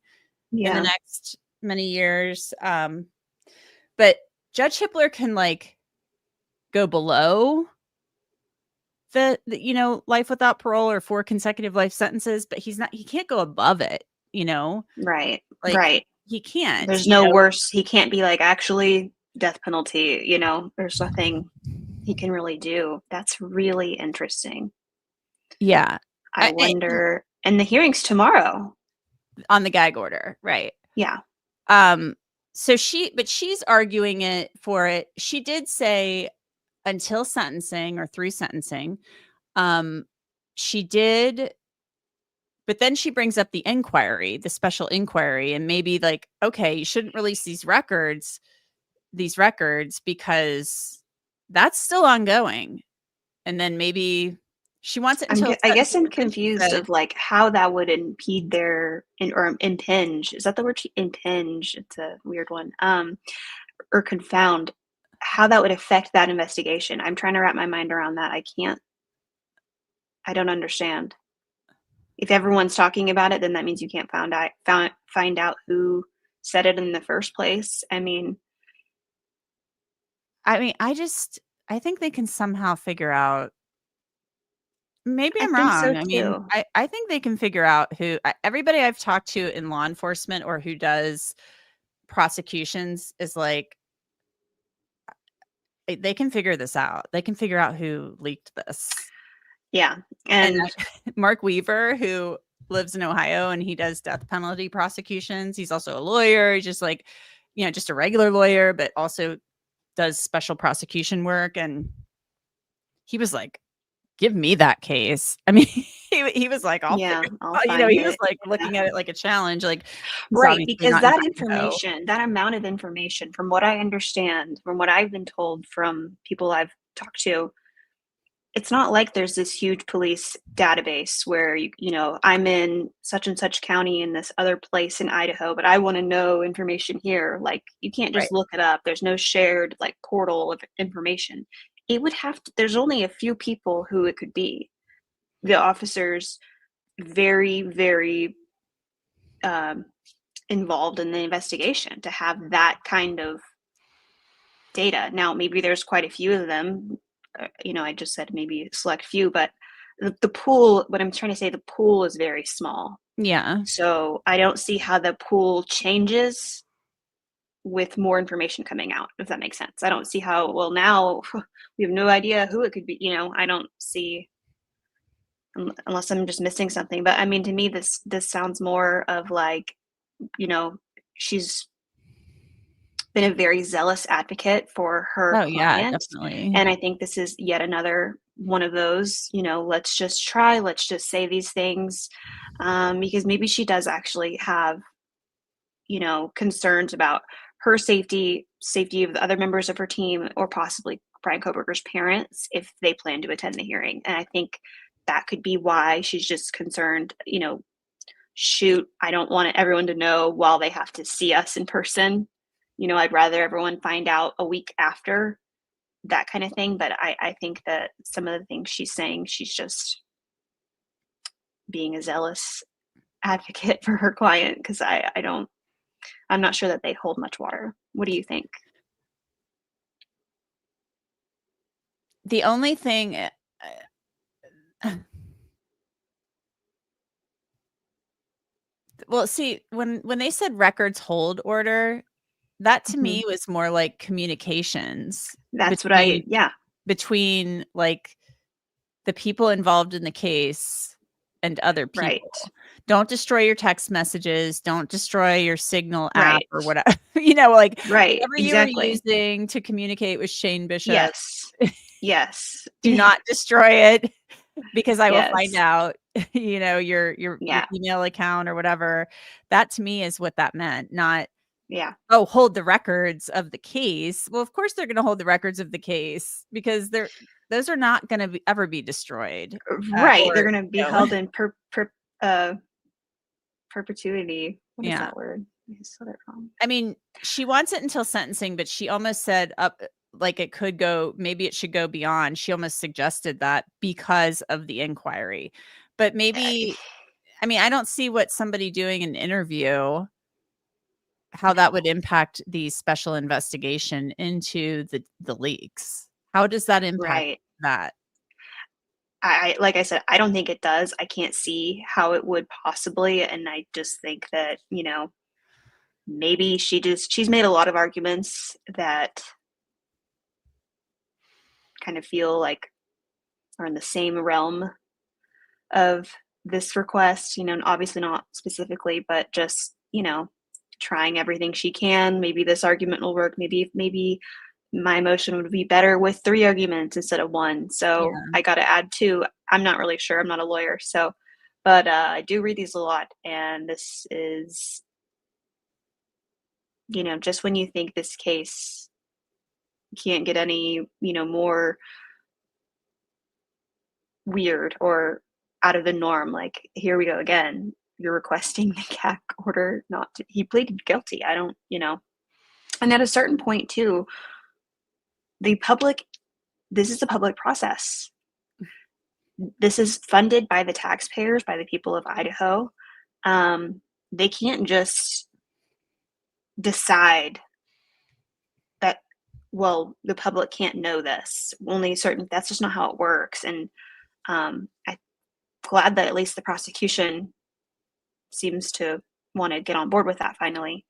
in the Yeah. next many years. But Judge Hippler can like go below the life without parole or 4 consecutive life sentences, but he can't go above it, Right. like Right. he can't, There's no worse. He can't be like, actually, death penalty, there's nothing he can really do. That's really interesting. Yeah. I wonder, and the hearing's tomorrow. On the gag order, right? Yeah. So she's arguing it for it. She did say until sentencing or through sentencing, she did, but then she brings up the inquiry, the special inquiry, and maybe like, okay, you shouldn't release these records because that's still ongoing. And then maybe she wants it until I guess I'm sentencing, but then she confused said, of like how that would impede or impinge. Is that the word? Impinge. It's a weird one. Or confound how that would affect that investigation. I'm trying to wrap my mind around that. I don't understand. If everyone's talking about it, then that means you can't find out who said it in the first place. I think they can somehow figure out. Maybe I I'm think so wrong. I mean, too. I think they can figure out who everybody I've talked to in law enforcement or who does prosecutions is like, they can figure this out. They can figure out who leaked this. Yeah. And And Mark Weaver, who lives in Ohio and he does death penalty prosecutions. He's also a lawyer. He's just like, just a regular lawyer, but also does special prosecution work. And he was like, give me that case. I mean, he was like, I'll yeah, figure it I'll out. find He was it. like Yeah. looking at it like a challenge. Like he's Right, obviously because not in that Idaho. information, that amount of information, from what I understand, from what I've been told from people I've talked to, it's not like there's this huge police database where I'm in such and such county in this other place in Idaho, but I want to know information here. Like you can't Right. just look it up. There's no shared like portal of information. It would have to, there's only a few people who it could be. The officers very, very involved in the investigation to have that kind of data. Now, maybe there's quite a few of them. I just said maybe a select few, but the pool, what I'm trying to say, the pool is very small. Yeah. So I don't see how the pool changes with more information coming out, if that makes sense. I don't see how, well, now we have no idea who it could be. I don't see, unless I'm just missing something. But I mean, to me, this sounds more of like, she's been a very zealous advocate for her Oh yeah, client. definitely. And I think this is yet another one of those, let's just say these things, because maybe she does actually have, concerns about her safety of the other members of her team, or possibly Bryan Kohberger's parents if they plan to attend the hearing. And I think that could be why she's just concerned, shoot, I don't want everyone to know while they have to see us in person. I'd rather everyone find out a week after, that kind of thing. But I think that some of the things she's saying, she's just being a zealous advocate for her client, because I'm not sure that they hold much water. What do you think? The only thing well, see, when they said records hold order, that to me was more like communications That's what between like the people involved in the case and other people. Right. Don't destroy your text messages. Don't destroy your Signal app Right. or whatever. Like Right. whatever you were using to communicate with Shane Bishop. Yes. Yes. Do not destroy it. because I will find Yes. out, your Yeah. email account or whatever. That to me is what that meant, not, Yeah. "Oh, hold the records of the case." Well, of course they're gonna hold the records of the case because those are not gonna ever be destroyed, Right. They're or, gonna be held in uh, perpetuity. What is yeah. that word? I said it wrong. I mean, she wants it until sentencing, but she almost said up like it could go, maybe it should go beyond. She almost suggested that because of the inquiry. But Uh, maybe, I mean, I don't see what somebody doing an interview, how that would impact the special investigation into the leaks. How does that impact Right. that? Like I said, I don't think it does. I can't see how it would possibly, and I just think that, maybe she's made a lot of arguments that kind of feel like are in the same realm of this request, and obviously not specifically, but just, trying everything she can. Maybe this argument will work. Maybe my motion would be better with 3 arguments instead of 1. So Yeah. I got to add 2. I'm not really sure. I'm not a lawyer. So, but I do read these a lot. And this is, just when you think this case can't get any, more weird or out of the norm, like, here we go again. You're requesting the gag order not to, he pleaded guilty. I don't, and at a certain point too, the public, this is a public process. This is funded by the taxpayers, by the people of Idaho. They can't just decide that, well, the public can't know this. Only certain, that's just not how it works. And I'm glad that at least the prosecution seems to want to get on board with that finally.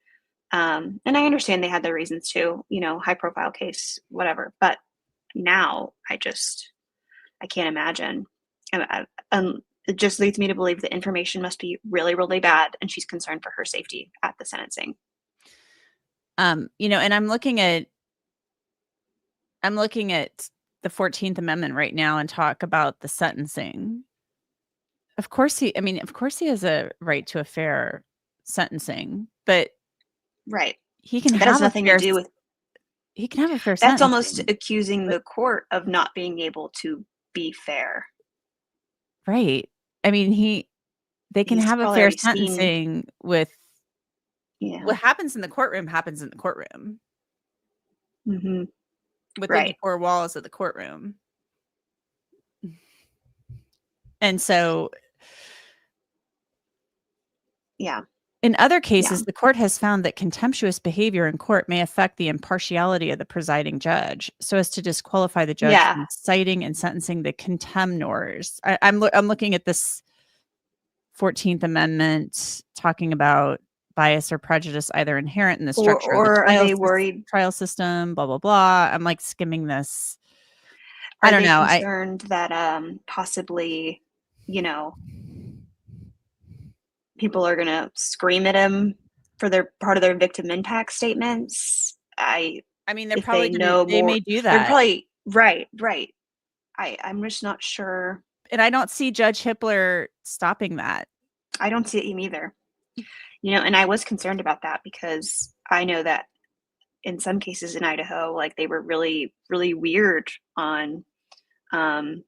And I understand they had their reasons too, high profile case, whatever. But now I can't imagine. It just leads me to believe the information must be really, really bad, and she's concerned for her safety at the sentencing. And I'm looking at the 14th Amendment right now and talk about the sentencing. Of course he has a right to a fair sentencing, but Right. he can That has have a nothing to fair do with. he can have a fair That's almost sentencing. accusing But the court of not being able to be fair. right. I mean, they can He's have a probably fair already seen. sentencing with Yeah. what happens in the courtroom happens in the courtroom Hmm. within the Right. 4 walls of the courtroom. And so Yeah. in other Yeah. cases, the court has found that contemptuous behavior in court may affect the impartiality of the presiding judge, so as to disqualify the judge Yeah. from citing and sentencing the contemnors. I'm looking at this 14th Amendment talking about bias or prejudice either inherent in the structure of the Or are they worried? trial system, blah blah blah. I'm like skimming this. I Are don't they know. concerned that possibly, you know, people are gonna scream at him for their part of their victim impact statements? I mean, they're If probably they gonna know they more, may do they're that. probably right, right. I'm just not sure. And I don't see Judge Hippler stopping that. I don't see it either. And I was concerned about that because I know that in some cases in Idaho, like they were really, really weird on um,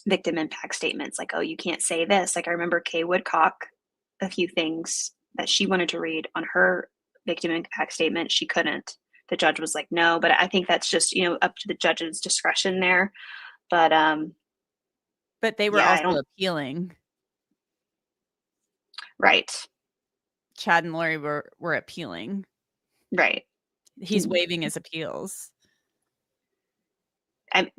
victim impact statements. Like, oh, you can't say this. Like I remember Kay Woodcock, a few things that she wanted to read on her victim impact statement, she couldn't. The judge was like, no, but I think that's just up to the judge's discretion there. But But they were yeah, I also don't. appealing. Right, Chad and Lori were appealing. right. He's waiving his appeals. I,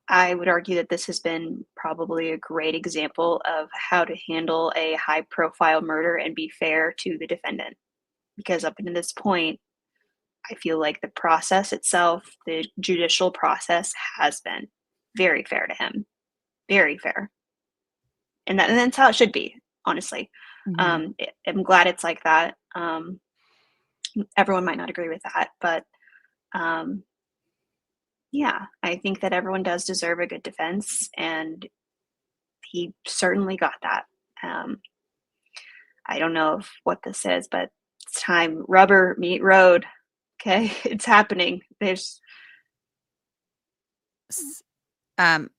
I would argue that this has been probably a great example of how to handle a high profile murder and be fair to the defendant. Because up until this point, I feel like the process itself, the judicial process, has been very fair to him, very fair, and that's how it should be. Honestly, Mhm. I'm glad it's like that. Everyone might not agree with that, but um, Yeah, I think that everyone does deserve a good defense, and he certainly got that. Um, I don't know what this is, but it's time. Rubber meet road. Okay, it's happening. There's S- Um,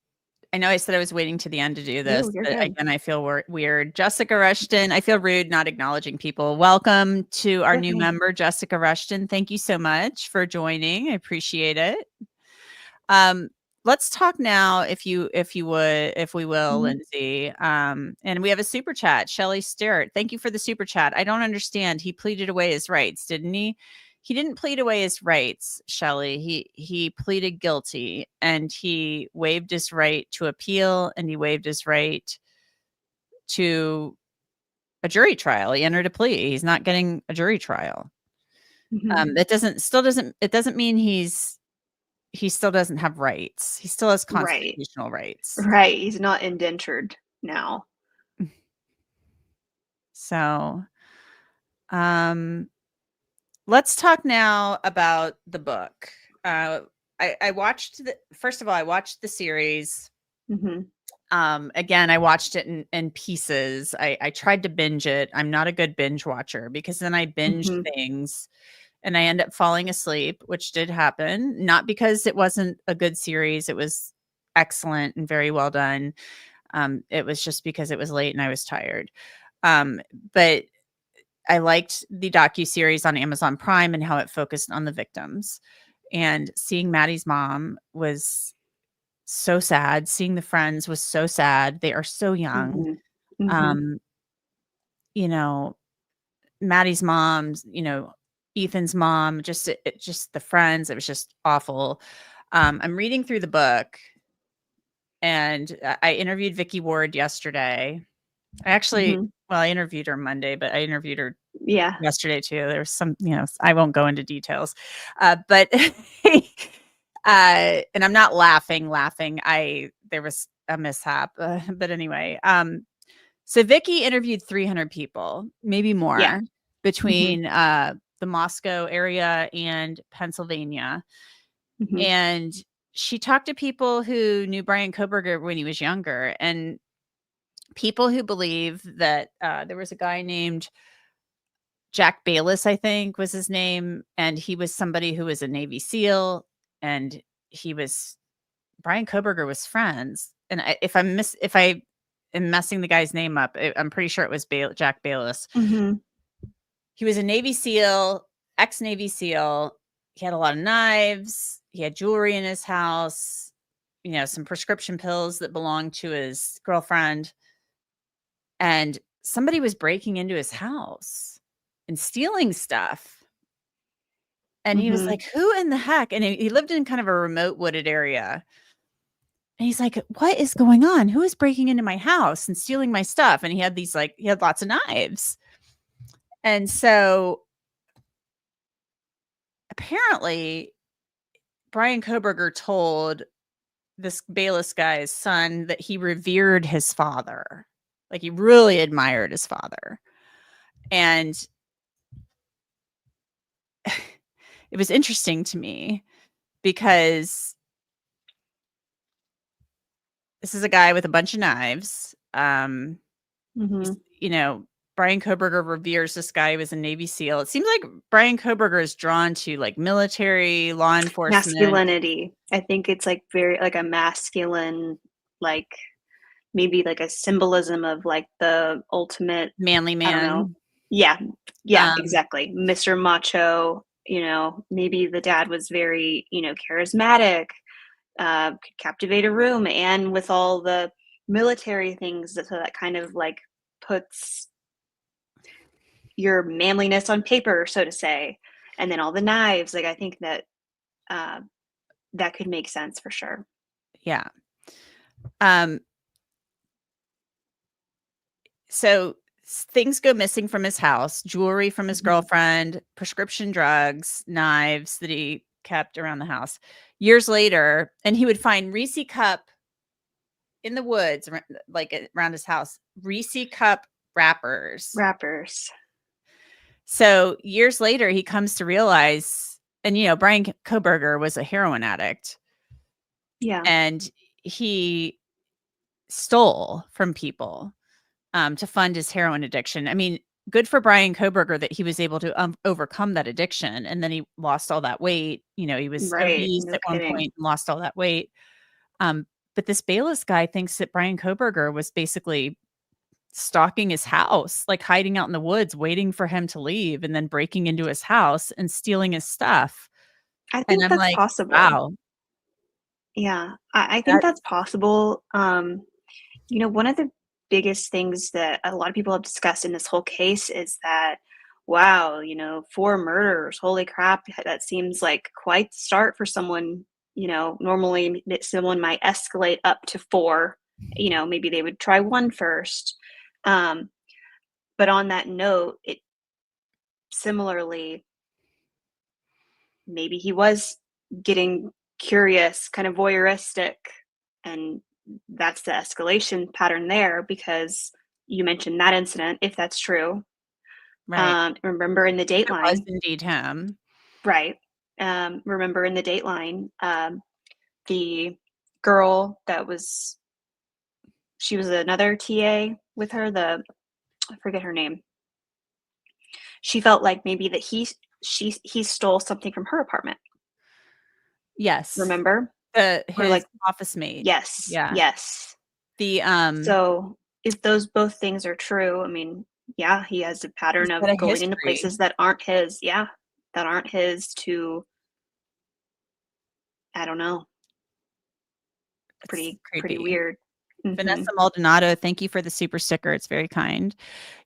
I know I said I was waiting to the end to do no, this, you're but good. again, I feel weird. Jessica Rushton, I feel rude not acknowledging people. Welcome to our new Okay. member, Jessica Rushton. Thank you so much for joining. I appreciate it. Um, let's talk now, if we will, Mhm. Lindsay. And we have a super chat, Shelly Stewart. Thank you for the super chat. I don't understand. He pleaded away his rights, didn't he? He didn't plead away his rights, Shelly. He pleaded guilty, and he waived his right to appeal, and he waived his right to a jury trial. He entered a plea. He's not getting a jury trial. Mhm. That doesn't mean he still doesn't have rights. He still has Right. constitutional rights. Right. He's not indentured now. So, um, let's talk now about the book. Uh, I watched first of all, I watched the series. Mhm. Again, I watched it in pieces. I tried to binge it. I'm not a good binge watcher because then I binge Mhm. things and I end up falling asleep, which did happen. Not because it wasn't a good series. It was excellent and very well done. It was just because it was late and I was tired. Um, but I liked the docu-series on Amazon Prime and how it focused on the victims. And seeing Maddie's mom was so sad. Seeing the friends was so sad. They are so young. Mhm. Mhm. Um, you know, Maddie's mom's, Ethan's mom, just the friends. It was just awful. I'm reading through the book, and I interviewed Vicky Ward yesterday. Mhm. I interviewed her Monday, but I interviewed her Yeah. yesterday too. There was some, I won't go into details, but and I'm not laughing. There was a mishap, but anyway. So Vicky interviewed 300 people, maybe Yeah. more, Mhm. between the Moscow area and Pennsylvania, Mhm. and she talked to people who knew Bryan Kohberger when he was younger, and people who believe that there was a guy named Jack Bayless, I think was his name, and he was somebody who was a Navy SEAL, and he was Bryan Kohberger was friends. And if I am messing the guy's name up, I'm pretty sure it was Jack Bayless. Mhm. He was a Navy SEAL, ex Navy SEAL. He had a lot of knives. He had jewelry in his house. Some prescription pills that belonged to his girlfriend, and somebody was breaking into his house and stealing stuff. And he was Mhm. like, "Who in the heck?" And he lived in kind of a remote wooded area. And he's like, "What is going on? Who is breaking into my house and stealing my stuff?" And he had lots of knives. And so apparently Bryan Kohberger told this Bayless guy's son that he revered his father. Like he really admired his father. And it was interesting to me because this is a guy with a bunch of knives. He's, Mhm. Bryan Kohberger reveres this guy who was a Navy SEAL. It seems like Bryan Kohberger is drawn to like military, law enforcement, Masculinity. I think it's like very like a masculine, like maybe like a symbolism of like the ultimate, manly I don't know. man. Yeah. Yeah, Um, exactly. Mr. Macho, maybe the dad was very, charismatic, could captivate a room, and with all the military things, so that kind of like puts your manliness on paper, so to say. And then all the knives, like I think that uh, that could make sense for sure. yeah. Um, so things go missing from his house, jewelry from his Mhm. girlfriend, prescription drugs, knives that he kept around the house. Years later, and he would find Reese cup in the woods, like around his house, Reese cup wrappers. Rappers. So years later, he comes to realize, and Bryan Kohberger was a heroin addict. Yeah. and he stole from people to fund his heroin addiction. I mean, good for Bryan Kohberger that he was able to overcome that addiction, and then he lost all that weight. You know, he was Right. obese No at one kidding. point and lost all that weight. Um, but this Bayless guy thinks that Bryan Kohberger was basically stalking his house, like hiding out in the woods, waiting for him to leave, and then breaking into his house and stealing his stuff. I And think I'm that's like, possible. wow, Yeah. I think that's that's possible. One of the biggest things that a lot of people have discussed in this whole case is that, wow, 4 murders, holy crap, that seems like quite the start for someone. Normally someone might escalate up to 4. Maybe they would try one first. Um, but on that note, it similarly, maybe he was getting curious, kind of voyeuristic, and that's the escalation pattern there because you mentioned that incident, if that's true. right. Remember in the It was Dateline, indeed him. right? Remember in the Dateline, the girl that was she was another TA with her. I forget her name. She felt like maybe that he stole something from her apartment. Yes. Remember? Or His like, office mate. yes, Yeah. yes. The, So if those both things are true, I mean, yeah, he has a he's pattern got of a going into history. places that aren't his. Yeah, that aren't his to, I don't know, It's pretty creepy. weird. Hmm. Vanessa Maldonado, thank you for the super sticker. It's very kind.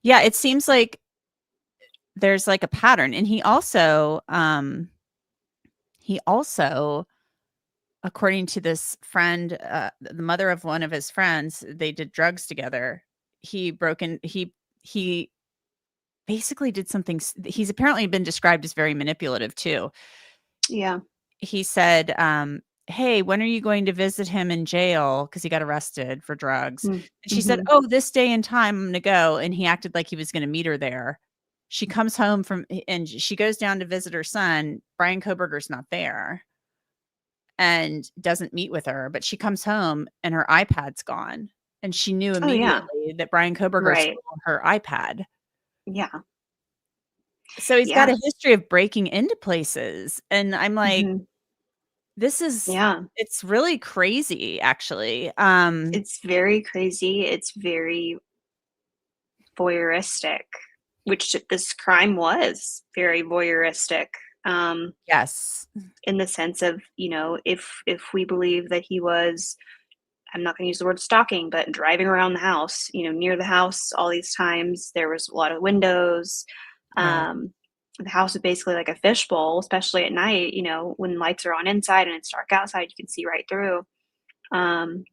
Yeah, it seems like there's like a pattern. And he also, according to this friend, the mother of one of his friends, they did drugs together. He broke in, he basically did something. He's apparently been described as very manipulative too. Yeah. He said, "Hey, when are you going to visit him in jail? Because he got arrested for drugs." And she said, Mm-hmm. "Oh, this day and time, I'm going to go." And he acted like he was going to meet her there. She comes home and she goes down to visit her son. Bryan Kohberger's not there and doesn't meet with her, but she comes home and her iPad's gone. And she knew Oh yeah. immediately that Bryan Kohberger Right. stole her iPad. Yeah. So he's got Yeah. a history of breaking into places. And I'm like, Hmm. this is Yeah. it's really crazy, actually. It's very crazy. It's very voyeuristic, which this crime was very voyeuristic. Um, Yes. in the sense of, if we believe that he was, I'm not going to use the word stalking, but driving around the house, near the house all these times, there was a lot of windows. Right. The house is basically like a fishbowl, especially at night, when lights are on inside and it's dark outside, you can see right through. um,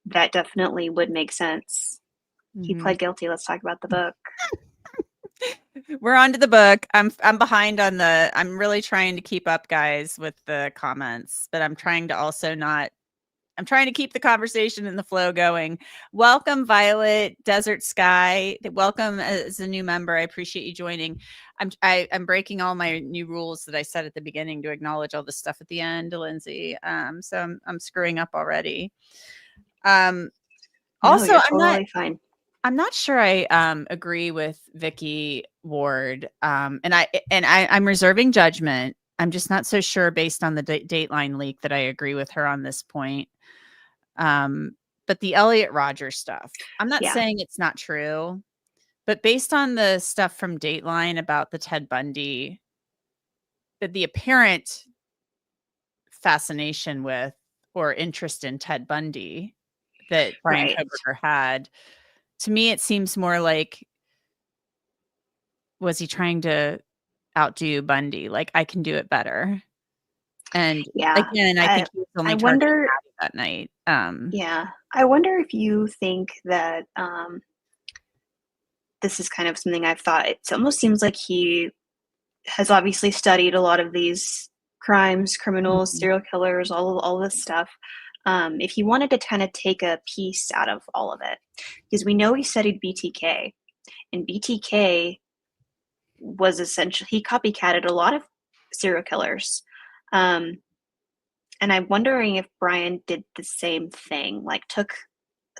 that definitely would make sense. He Mhm. pled guilty. Let's talk about the book. We're on to the book. I'm behind on I'm really trying to keep up, guys, with the comments, but I'm trying to also not I'm trying to keep the conversation and the flow going. Welcome, Violet Desert Sky. Welcome as a new member. I appreciate you joining. I'm breaking all my new rules that I said at the beginning to acknowledge all the stuff at the end, Lindsay. So I'm screwing up already. Um, No, Also, you're totally fine. I'm not sure I agree with Vicky Ward. I'm reserving judgment. I'm just not so sure based on the Dateline leak that I agree with her on this point. Um, but the Elliot Rogers stuff, I'm not Yeah. saying it's not true, but based on the stuff from Dateline about the Ted Bundy, that the apparent fascination with or interest in Ted Bundy that Bryan Right. Kohberger had, to me, it seems more like, was he trying to outdo Bundy? Like, I can do it better. And Yeah. again, I I think he was I only targeting wonder. Maddie that night. Yeah. I wonder if you think that this is kind of something I've thought. It almost seems like he has obviously studied a lot of these crimes, criminals, Mhm. serial killers, all this stuff. If he wanted to kind of take a piece out of all of it, because we know he studied BTK, and BTK was essentially he copycatted a lot of serial killers, um, And I'm wondering if Bryan did the same thing, like took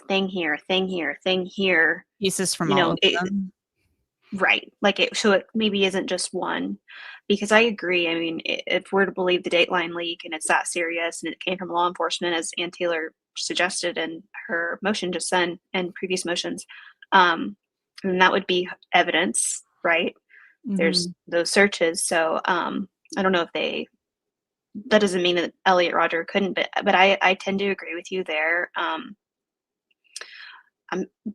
thing here, thing here, thing here, Pieces from you all know, of them. right. Like so it maybe isn't just one. Because I agree. I mean, if we're to believe the Dateline leak and it's that serious and it came from law enforcement, as Ann Taylor suggested in her motion just then and previous motions, then that would be evidence, right? There's Mhm. those searches. So I don't know if they that doesn't mean that Elliot Rodger couldn't, but I tend to agree with you there. I'm,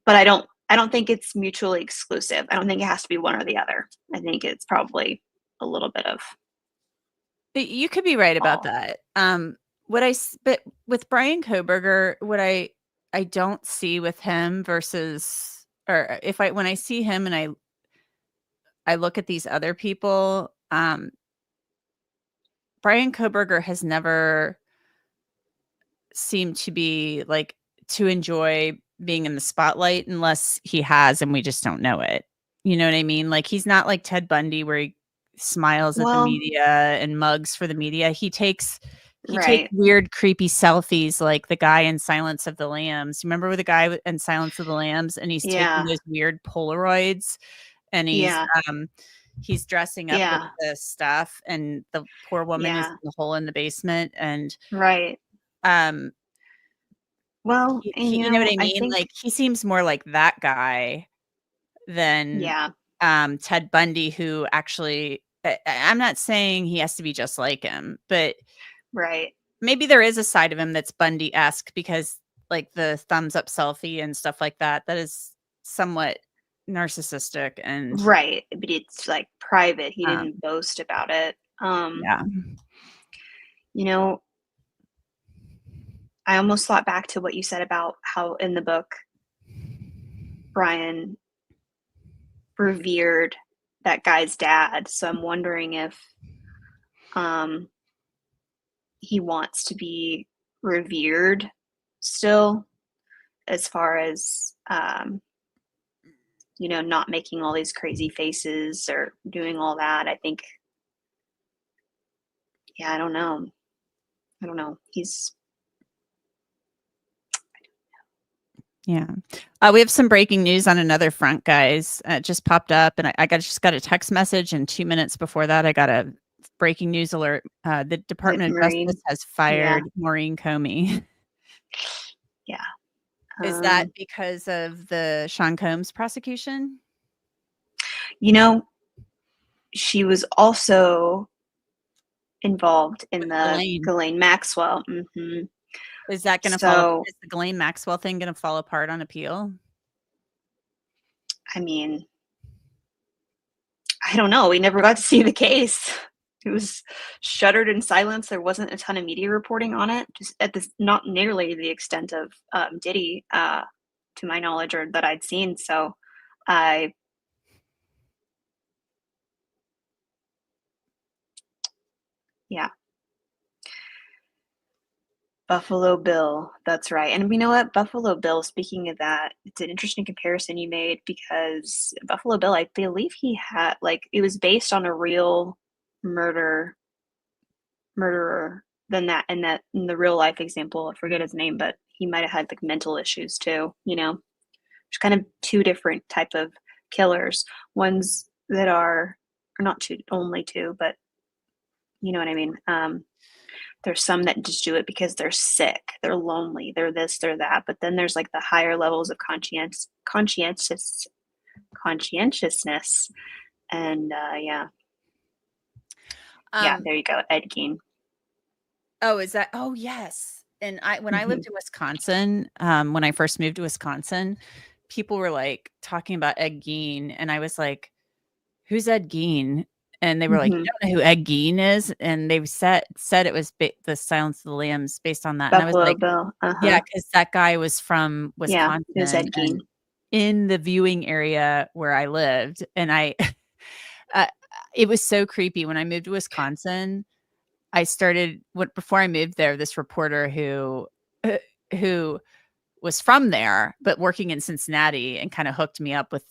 but I don't think it's mutually exclusive. I don't think it has to be one or the other. I think it's probably a little bit of You could be right about all. that. But with Bryan Kohberger, what I don't see with him versus, or if I when I see him and I look at these other people, Bryan Kohberger has never seemed to be like to enjoy being in the spotlight unless he has and we just don't know it. You know what I mean? Like he's not like Ted Bundy where he smiles at the Well, media and mugs for the media. He takes right. weird creepy selfies like the guy in Silence of the Lambs. Remember with the guy in Silence of the Lambs and he's taking Yeah. those weird Polaroids and Yeah. he's dressing up with Yeah. the stuff and the poor woman is Yeah. in the hole in the basement and Right. um Well, and you know what I I mean? think Like, he seems more like that guy than, yeah. Ted Bundy, who actually I'm not saying he has to be just like him, but Right. maybe there is a side of him that's Bundy-esque because, like, the thumbs up selfie and stuff like that, that is somewhat narcissistic and, Right. But it's like private. He um didn't boast about it. Um, yeah. you know, I almost thought back to what you said about how in the book Bryan revered that guy's dad. So I'm wondering if um he wants to be revered still as far as not making all these crazy faces or doing all that. I think yeah, I don't know. I don't know. He's Yeah. We have some breaking news on another front, guys. It just popped up, and just got a text message, and 2 minutes before that, I got a breaking news alert. The the Department of Justice Marine. has Yeah, fired Maureen Comey. yeah. Is that because of the Sean Combs prosecution? You know, she was also involved in With the Ghislaine. Ghislaine Maxwell. Is that going to fall? So, Is the Ghislaine Maxwell thing going to fall apart on appeal? I mean, I don't know. We never got to see the case. It was shuttered in silence. There wasn't a ton of media reporting on it, just at this not nearly the extent of Diddy, to my knowledge, or that I'd seen. So, I yeah, Buffalo Bill. That's right. And you know what? Buffalo Bill, speaking of that, it's an interesting comparison you made because Buffalo Bill, I believe he had like it was based on a real murder murderer than that in the real life example. I forget his name, but he might have had like mental issues too, There's kind of two different type of killers. Ones that are or not two only two, but you know what I mean. There's some that just do it because they're sick, they're lonely, they're this, they're that. But then there's like the higher levels of conscientiousness, and yeah, Um, there you go, Ed Gein. oh, is that? Oh, yes. And when I Hmm. lived in Wisconsin, when I first moved to Wisconsin, people were like talking about Ed Gein, and I was like, "Who's Ed Gein?" And they were like, "You Hmm. don't know who Ed Gein is?" And they said it was the Silence of the Lambs based on that. And I was Buffalo like, Bill. "Yeah, Uh-huh. because that guy was from Yeah, it was Wisconsin Ed Gein. and in the viewing area where I lived." And uh, it was so creepy when I moved to Wisconsin. I started before I moved there. This reporter uh, who was from there, but working in Cincinnati and kind of hooked me up with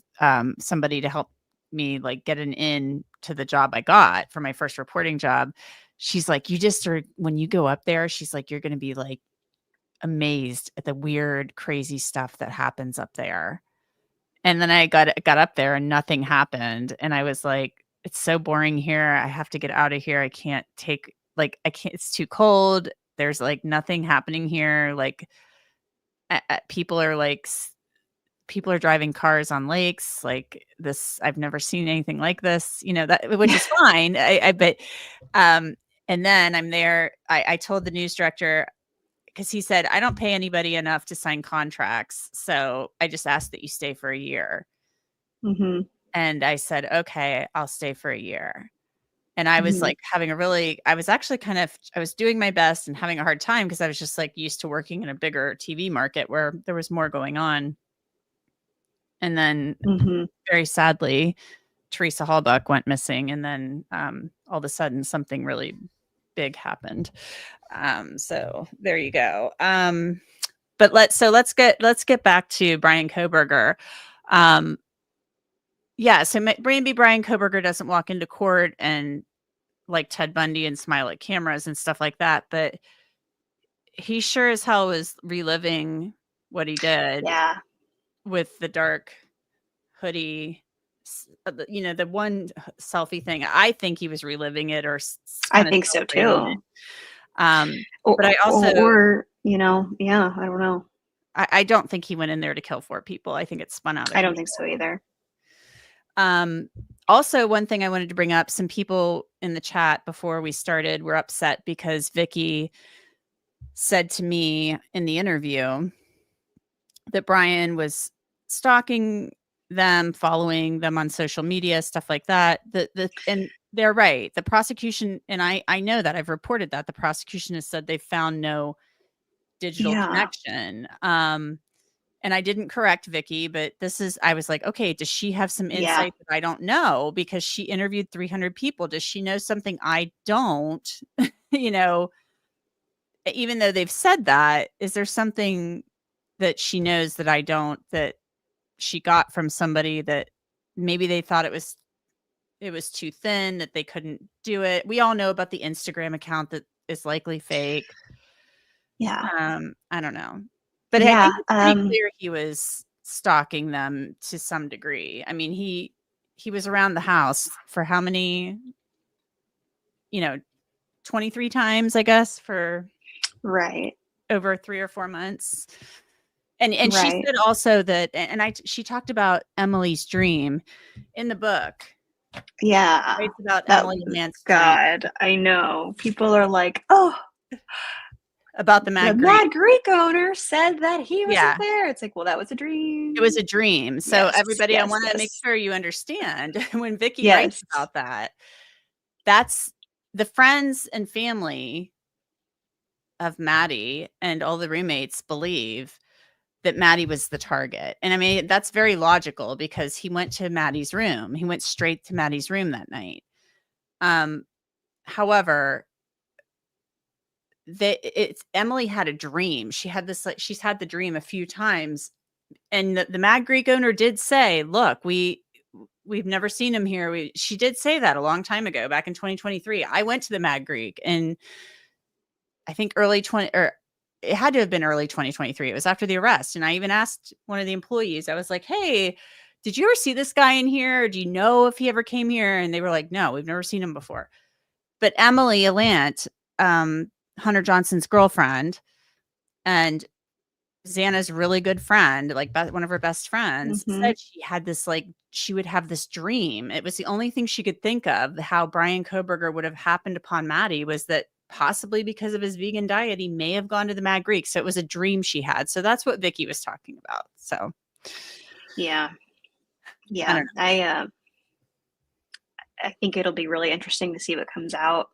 somebody to help me like get an in to the job I got for my first reporting job. she's like, you just are, when you go up there, she's like, you're going to be like amazed at the weird, crazy stuff that happens up there. And then I got up there and nothing happened. And I was like, it's so boring here. I have to get out of here. I can't, it's too cold. There's like nothing happening here. Like people are like, people are driving cars on lakes like this. I've never seen anything like this, which is fine. And then I'm there. I told the news director, because he said, I don't pay anybody enough to sign contracts. So I just asked that you stay for a year. Mm-hmm. And I said, okay, I'll stay for a year. And I was like I was doing my best and having a hard time because I was just like used to working in a bigger TV market where there was more going on. And then very sadly, Teresa Hallbuck went missing. And then all of a sudden something really big happened. So there you go. But let's get back to Bryan Kohberger. So Bryan Kohberger doesn't walk into court and like Ted Bundy and smile at cameras and stuff like that, but he sure as hell was reliving what he did. Yeah. With the dark hoodie, the one selfie thing. I think he was reliving it, or I think so too. But I also, yeah, I don't know. I don't think he went in there to kill 4 people. I think it's spun out. I don't think so either. Also, one thing I wanted to bring up, some people in the chat before we started were upset because Vicky said to me in the interview that Bryan was stalking them, following them on social media, stuff like that. And they're right. The prosecution, and I know that I've reported that the prosecution has said they found no digital connection. And I didn't correct Vicky, but I was like, okay, does she have some insight that I don't know? Because she interviewed 300 people. Does she know something I don't? Even though they've said that, is there something that she knows that I don't, that she got from somebody that maybe they thought it was too thin, that they couldn't do it? We all know about the Instagram account that is likely fake. Yeah. I don't know. But I think it's pretty clear he was stalking them to some degree. I mean, he was around the house for how many, 23 times, I guess, for over 3 or 4 months. And she said also that, and she talked about Emily's dream in the book. Yeah. It's about Emily and Nance's God, dream. I know. People are like, oh, about the Mad Greek owner said that he wasn't there. It's like, well, that was a dream. It was a dream. So everybody, I want to make sure you understand when Vicky writes about that, that's the friends and family of Maddie and all the roommates believe that Maddie was the target. And I mean, that's very logical because he went to Maddie's room. He went straight to Maddie's room that night. However, Emily had a dream. She had this, like, she's had the dream a few times, and the Mad Greek owner did say, look, we've never seen him here. She did say that a long time ago, back in 2023. I went to the Mad Greek, and I think it had to have been early 2023. It was after the arrest. And I even asked one of the employees, I was like, hey, did you ever see this guy in here? Or do you know if he ever came here? And they were like, no, we've never seen him before. But Emily Alant, Hunter Johnson's girlfriend and Xana's really good friend, like one of her best friends, said she had this, like, she would have this dream. It was the only thing she could think of how Bryan Kohberger would have happened upon Maddie, was that possibly because of his vegan diet, he may have gone to the Mad Greek. So it was a dream she had. So that's what Vicky was talking about. So yeah. I think it'll be really interesting to see what comes out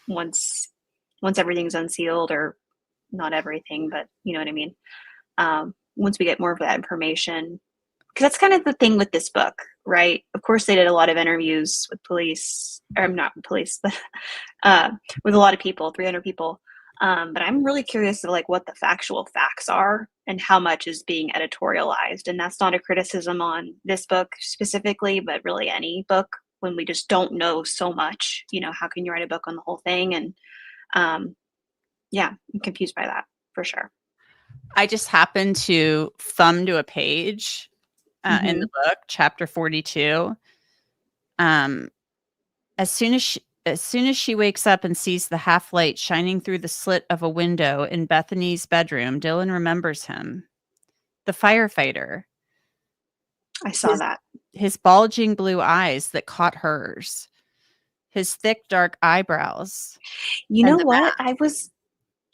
once everything's unsealed, or not everything, but you know what I mean. Once we get more of that information, because that's kind of the thing with this book, right? Of course, they did a lot of interviews with police, or not police, but with a lot of people, 300 people. But I'm really curious of like what the factual facts are and how much is being editorialized. And that's not a criticism on this book specifically, but really any book when we just don't know so much. How can you write a book on the whole thing? And yeah, I'm confused by that for sure. I just happened to thumb to a page in the book, chapter 42. As soon as she wakes up and sees the half light shining through the slit of a window in Bethany's bedroom, Dylan remembers him, the firefighter. I saw that. His bulging blue eyes that caught hers, his thick dark eyebrows. You know what?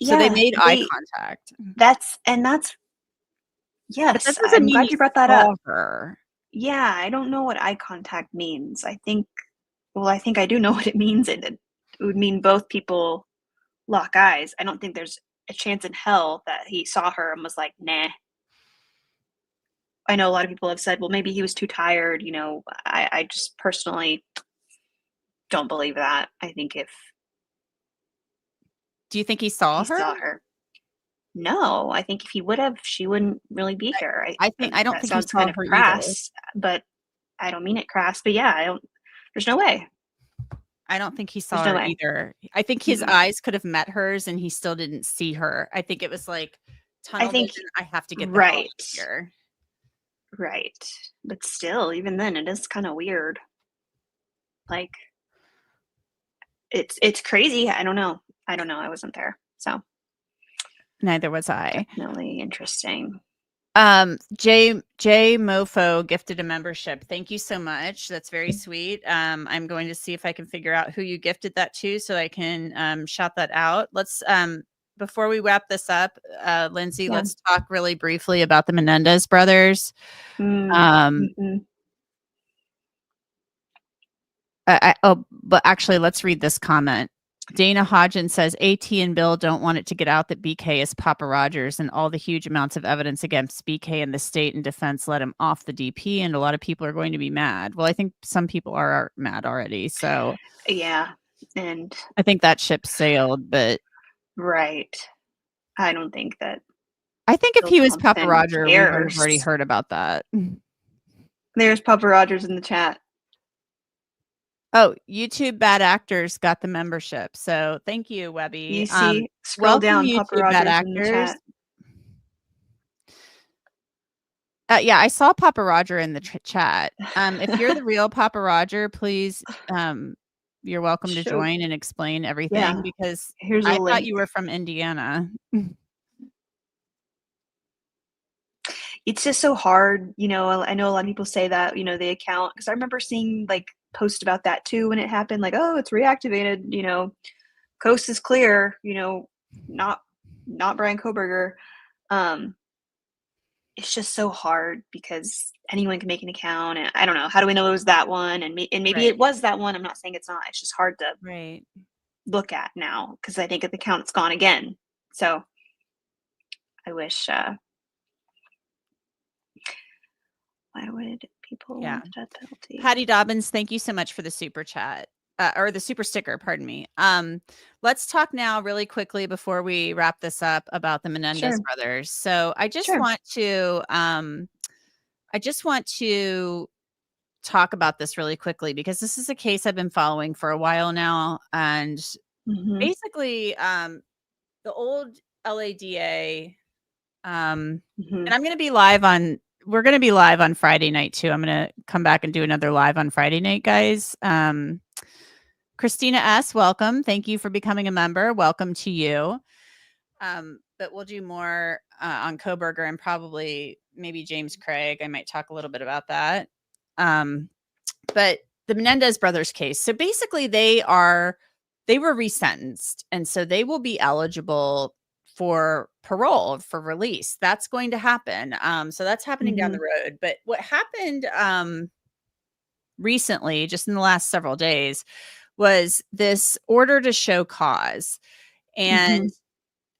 So they made eye contact. That's But yes. that doesn't I'm mean glad you brought that up. Her. Yeah, I don't know what eye contact means. I think I do know what it means. It would mean both people lock eyes. I don't think there's a chance in hell that he saw her and was like, nah. I know a lot of people have said, well, maybe he was too tired. I just personally don't believe that. I think Do you think he saw her? No, I think if he would have, she wouldn't really be here. I don't think he sounds saw kind of her crass, but I don't mean it crass. But yeah, there's no way. I don't think he saw her either. I think his eyes could have met hers and he still didn't see her. I think it was like tunnel vision. I have to get the hell out of here. Right. But still, even then, it is kind of weird. Like, it's crazy. I don't know. I wasn't there. So. Neither was I. Definitely interesting. Jay Mofo gifted a membership. Thank you so much. That's very sweet. I'm going to see if I can figure out who you gifted that to so I can shout that out. Let's before we wrap this up, Lindsay, let's talk really briefly about the Menendez brothers. But actually, let's read this comment. Dana Hodgins says AT and Bill don't want it to get out that BK is Papa Rogers, and all the huge amounts of evidence against BK and the state and defense let him off the DP, and a lot of people are going to be mad. Well, I think some people are mad already. So yeah, and I think that ship sailed, but right. I don't think that. I think if he was Papa Roger, we would have already heard about that. There's Papa Rogers in the chat. Oh, YouTube Bad Actors got the membership. So thank you, Webby. You see, scroll down, YouTube Papa Rogers Bad in the chat. Yeah, I saw Papa Roger in the chat. If you're the real Papa Roger, please, you're welcome to join and explain everything because I thought you were from Indiana. It's just so hard. I know a lot of people say that, the account, because I remember seeing like post about that too when it happened, like, oh, it's reactivated, coast is clear, not Bryan Kohberger. It's just so hard because anyone can make an account, and I don't know, how do we know it was that one, and maybe it was that one. I'm not saying it's not. It's just hard to look at now because I think the account's gone again. So I wish why would people want the death penalty? Patty Dobbins, thank you so much for the super chat or the super sticker. Pardon me. Let's talk now really quickly before we wrap this up about the Menendez brothers. So I just want to talk about this really quickly because this is a case I've been following for a while now, and basically, the old LADA. And I'm going to be live on. We're going to be live on Friday night too. I'm going to come back and do another live on Friday night, guys. Christina S., welcome. Thank you for becoming a member. Welcome to you. But we'll do more on Kohberger and probably maybe James Craig. I might talk a little bit about that. But the Menendez brothers case. So basically they were resentenced. And so they will be eligible for parole, for release. That's going to happen. So that's happening down the road. But what happened recently, just in the last several days, was this order to show cause. And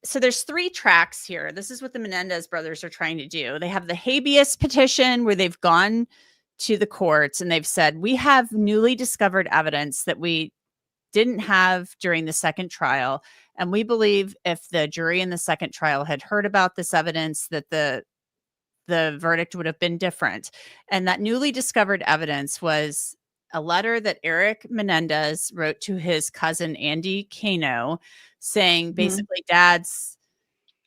so there's 3 tracks here. This is what the Menendez brothers are trying to do. They have the habeas petition where they've gone to the courts and they've said, we have newly discovered evidence that we didn't have during the second trial. And we believe if the jury in the second trial had heard about this evidence, that the verdict would have been different. And that newly discovered evidence was a letter that Eric Menendez wrote to his cousin Andy Kano saying basically, Dad's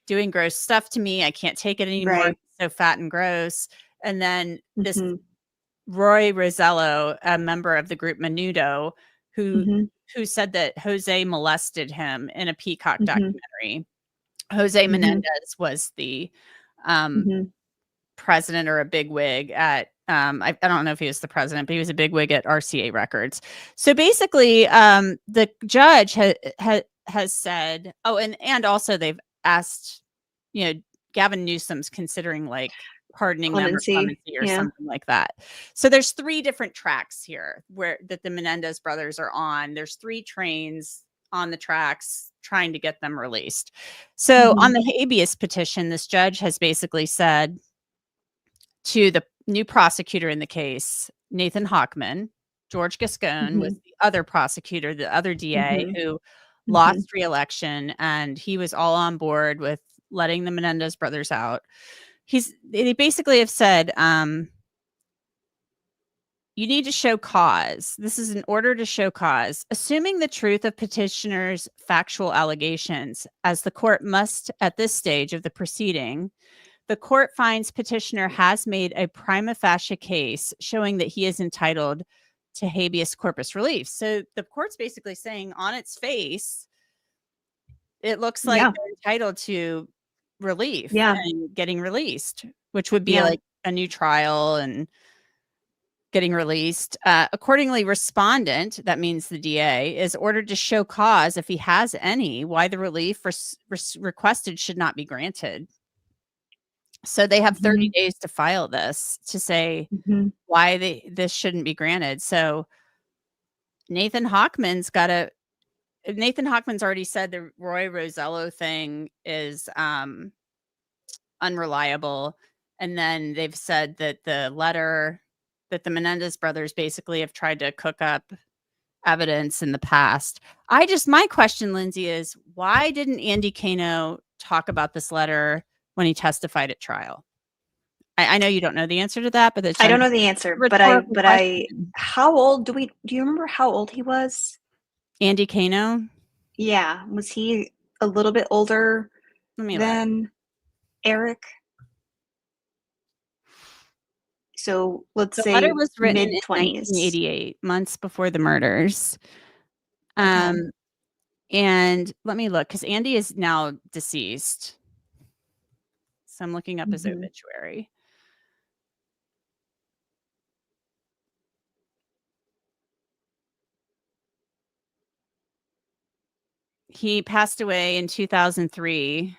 doing gross stuff to me. I can't take it anymore. Right. He's so fat and gross. And then this Mm-hmm. Roy Rosello, a member of the group Menudo, Mm-hmm. who said that Jose molested him in a Peacock Mm-hmm. documentary. Jose Mm-hmm. Menendez was the Mm-hmm. president or a bigwig at I don't know if he was the president, but he was a bigwig at RCA Records. So basically, the judge has said, oh, and also they've asked, Gavin Newsom's considering like pardoning them or Clemency. clemency or Yeah. something like that. So there's 3 different tracks here that the Menendez brothers are on. There's 3 trains on the tracks trying to get them released. So on the habeas petition, this judge has basically said to the new prosecutor in the case, Nathan Hochman, George Gascon was the other prosecutor, the other DA who lost re-election, and he was all on board with letting the Menendez brothers out. They basically have said, you need to show cause. This is an order to show cause, assuming the truth of petitioner's factual allegations, as the court must at this stage of the proceeding. The court finds petitioner has made a prima facie case showing that he is entitled to habeas corpus relief. So the court's basically saying on its face, it looks like they're entitled to relief and getting released, which would be like a new trial and getting released. Accordingly, respondent, that means the DA, is ordered to show cause, if he has any, why the relief requested should not be granted. So they have 30 days to file this to say why this shouldn't be granted. So Nathan Hochman's already said the Roy Rosello thing is unreliable. And then they've said that the letter that the Menendez brothers basically have tried to cook up evidence in the past. My question, Lindsay, is why didn't Andy Kano talk about this letter when he testified at trial? I know you don't know the answer to that, but I don't know the answer, how old do you remember how old he was? Andy Kano? Yeah. Was he a little bit older than Eric? So let's say letter was written in mid-20s. 1988, months before the murders. And let me look, because Andy is now deceased. So I'm looking up his obituary. He passed away in 2003.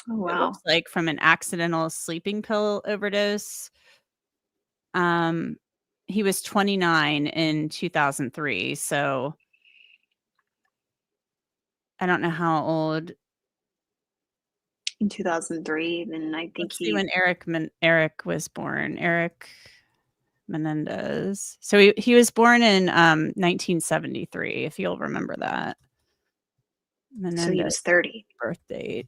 Oh, wow. It looks like from an accidental sleeping pill overdose. He was 29 in 2003. So I don't know how old. In 2003, then I think Let's see when Eric was born. Eric Menendez. So he was born in 1973, if you'll remember that. Menendez, so he was 30. Birth date.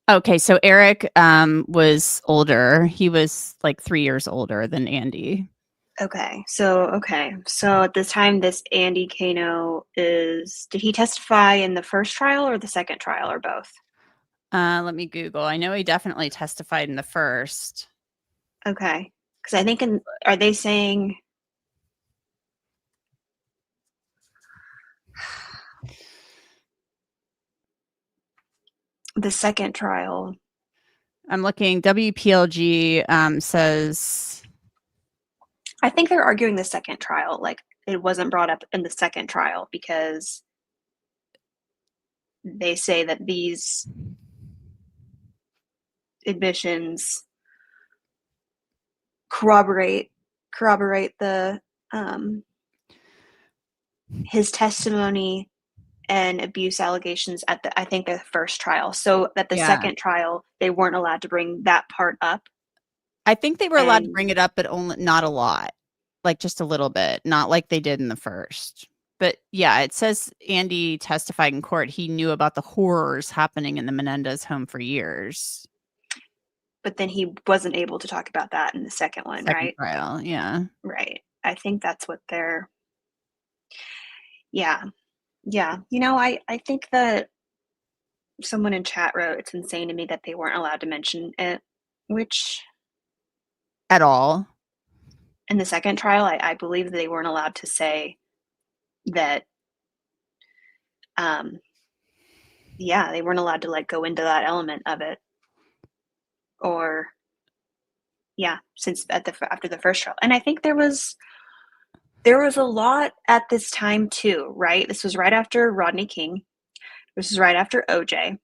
Okay, so Eric was older. He was like 3 years older than Andy. Okay. So at this time, this Andy Kano did he testify in the first trial or the second trial or both? Let me Google. I know he definitely testified in the first. Okay. Because I think are they saying the second trial? I'm looking. WPLG says. I think they're arguing the second trial. Like it wasn't brought up in the second trial because they say that these admissions corroborate the his testimony and abuse allegations at the first trial. So at the second trial, they weren't allowed to bring that part up. I think they were allowed to bring it up, but only not a lot, like just a little bit, not like they did in the first. But yeah, it says Andy testified in court. He knew about the horrors happening in the Menendez home for years. but then he wasn't able to talk about that in the second one, Second right? trial, yeah. Right. I think that's what they're yeah. Yeah. I think that someone in chat wrote it's insane to me that they weren't allowed to mention it, which At all. in the second trial, I believe they weren't allowed to say that yeah, they weren't allowed to like go into that element of it or yeah, since after the first trial. And I think there was a lot at this time too, right? This was right after Rodney King. This is right after OJ.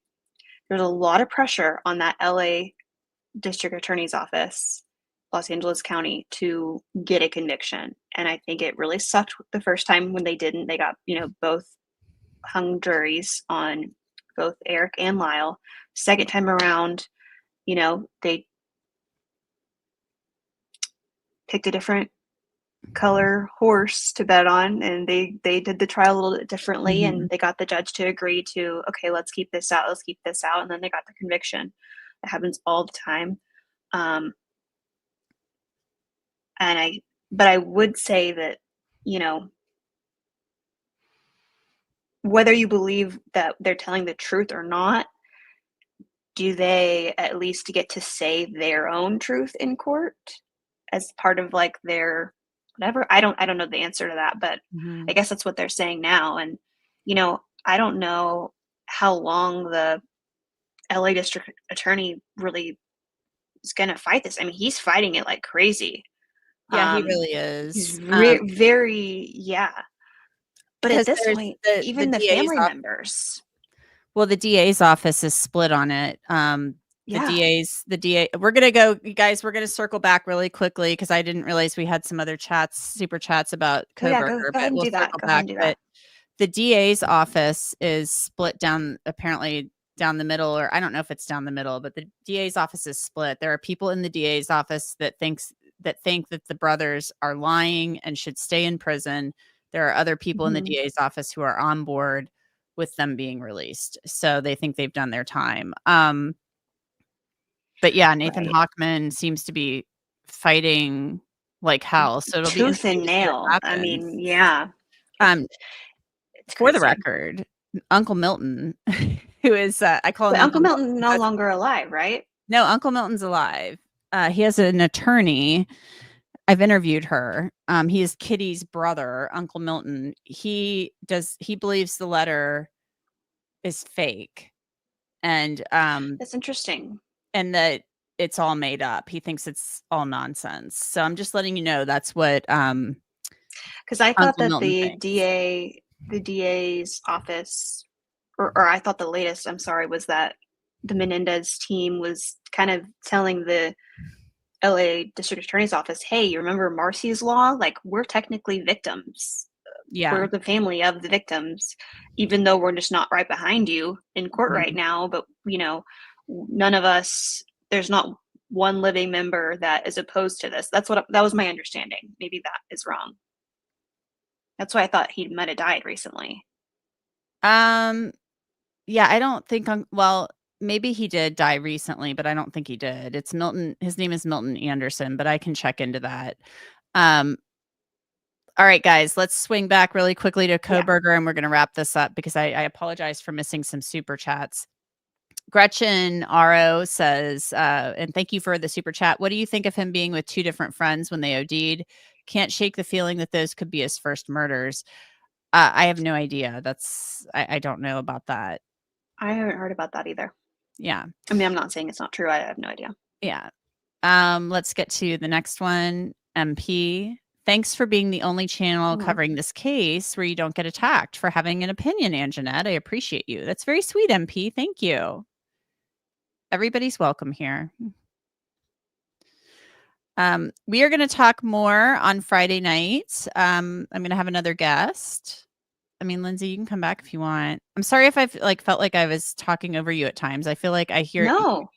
There's a lot of pressure on that LA District Attorney's Office, Los Angeles County, to get a conviction. And I think it really sucked the first time when they didn't. They got, both hung juries on both Eric and Lyle. Second time around, they picked a different color horse to bet on, and they did the trial a little bit differently, and they got the judge to agree to, okay, let's keep this out, and then they got the conviction. It happens all the time. But I would say that, whether you believe that they're telling the truth or not, do they at least get to say their own truth in court as part of like their whatever? I don't know the answer to that, but I guess that's what they're saying now. And, I don't know how long the LA District Attorney really is going to fight this. I mean, he's fighting it like crazy. Yeah, he really is. He's very, yeah. But at this point, even the family members. Well, the DA's office is split on it. The DA, we're going to go, you guys, we're going to circle back really quickly because I didn't realize we had some other super chats about Kohberger, go ahead and do that. Go ahead and do that. The DA's office is split down, apparently down the middle, or I don't know if it's down the middle, but the DA's office is split. There are people in the DA's office that think that the brothers are lying and should stay in prison. There are other people in the DA's office who are on board with them being released. So they think they've done their time. But yeah, Nathan Hochman seems to be fighting like hell. So it'll be tooth and nail. I mean, yeah. For the record, Uncle Milton, who is I call him Uncle Milton, no longer alive, right? No, Uncle Milton's alive. He has an attorney. I've interviewed her. He is Kitty's brother, Uncle Milton. He believes the letter is fake. And that's interesting. And that it's all made up. He thinks it's all nonsense. So I'm just letting you know that's what because I thought that the DA's office, or I thought the latest, I'm sorry, was that the Menendez team was kind of telling the LA District Attorney's Office, hey, you remember Marcy's Law? Like, we're technically victims. Yeah. We're the family of the victims, even though we're just not right behind you in court right now. But, none of us, there's not one living member that is opposed to this. That was my understanding. Maybe that is wrong. That's why I thought he might have died recently. Yeah, I don't think, maybe he did die recently, but I don't think he did. It's Milton. His name is Milton Anderson, but I can check into that. All right, guys, let's swing back really quickly to Kohberger, and we're going to wrap this up because I apologize for missing some super chats. Gretchen Aro says, and thank you for the super chat. What do you think of him being with two different friends when they OD'd? Can't shake the feeling that those could be his first murders. I have no idea. I don't know about that. I haven't heard about that either. Yeah. I mean, I'm not saying it's not true. I have no idea. Yeah. Let's get to the next one. MP. Thanks for being the only channel covering this case where you don't get attacked for having an opinion, Anjanette. I appreciate you. That's very sweet, MP. Thank you. Everybody's welcome here. We are going to talk more on Friday night. I'm going to have another guest. I mean, Lindsay, you can come back if you want. I'm sorry if I've felt like I was talking over you at times. I feel like I hear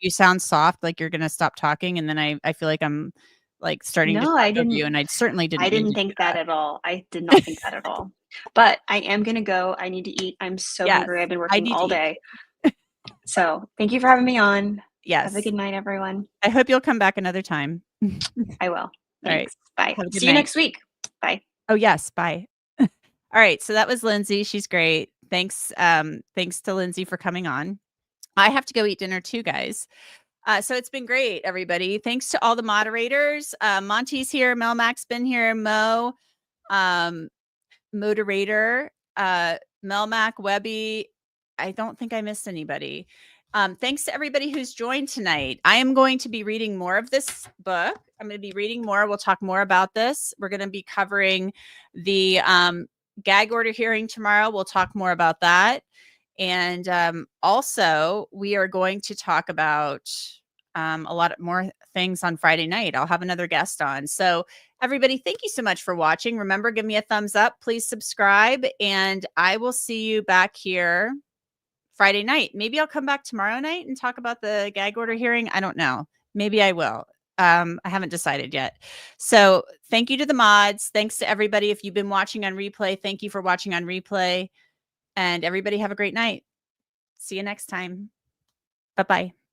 you sound soft, like you're going to stop talking. And then I feel like I'm starting to talk over you. And I certainly didn't. I didn't think that at all. I did not think that at all. But I am going to go. I need to eat. I'm so hungry. I've been working all day. So thank you for having me on. Yes. Have a good night, everyone. I hope you'll come back another time. I will. All right. Thanks. Bye. Have a good See you night. next week. Bye. Oh, yes. Bye. All right. So that was Lindsay. She's great. Thanks. Thanks to Lindsay for coming on. I have to go eat dinner too, guys. So it's been great, everybody. Thanks to all the moderators. Monty's here. Mel Mac's been here. Mo, moderator, Mel Mac, Webby. I don't think I missed anybody. Thanks to everybody who's joined tonight. I am going to be reading more of this book. I'm going to be reading more. We'll talk more about this. We're going to be covering the gag order hearing tomorrow. We'll talk more about that. And also, we are going to talk about a lot more things on Friday night. I'll have another guest on. So everybody, thank you so much for watching. Remember, give me a thumbs up. Please subscribe. And I will see you back here Friday night. Maybe I'll come back tomorrow night and talk about the gag order hearing. I don't know. Maybe I will. I haven't decided yet. So thank you to the mods. Thanks to everybody. If you've been watching on replay, thank you for watching on replay. And everybody have a great night. See you next time. Bye-bye.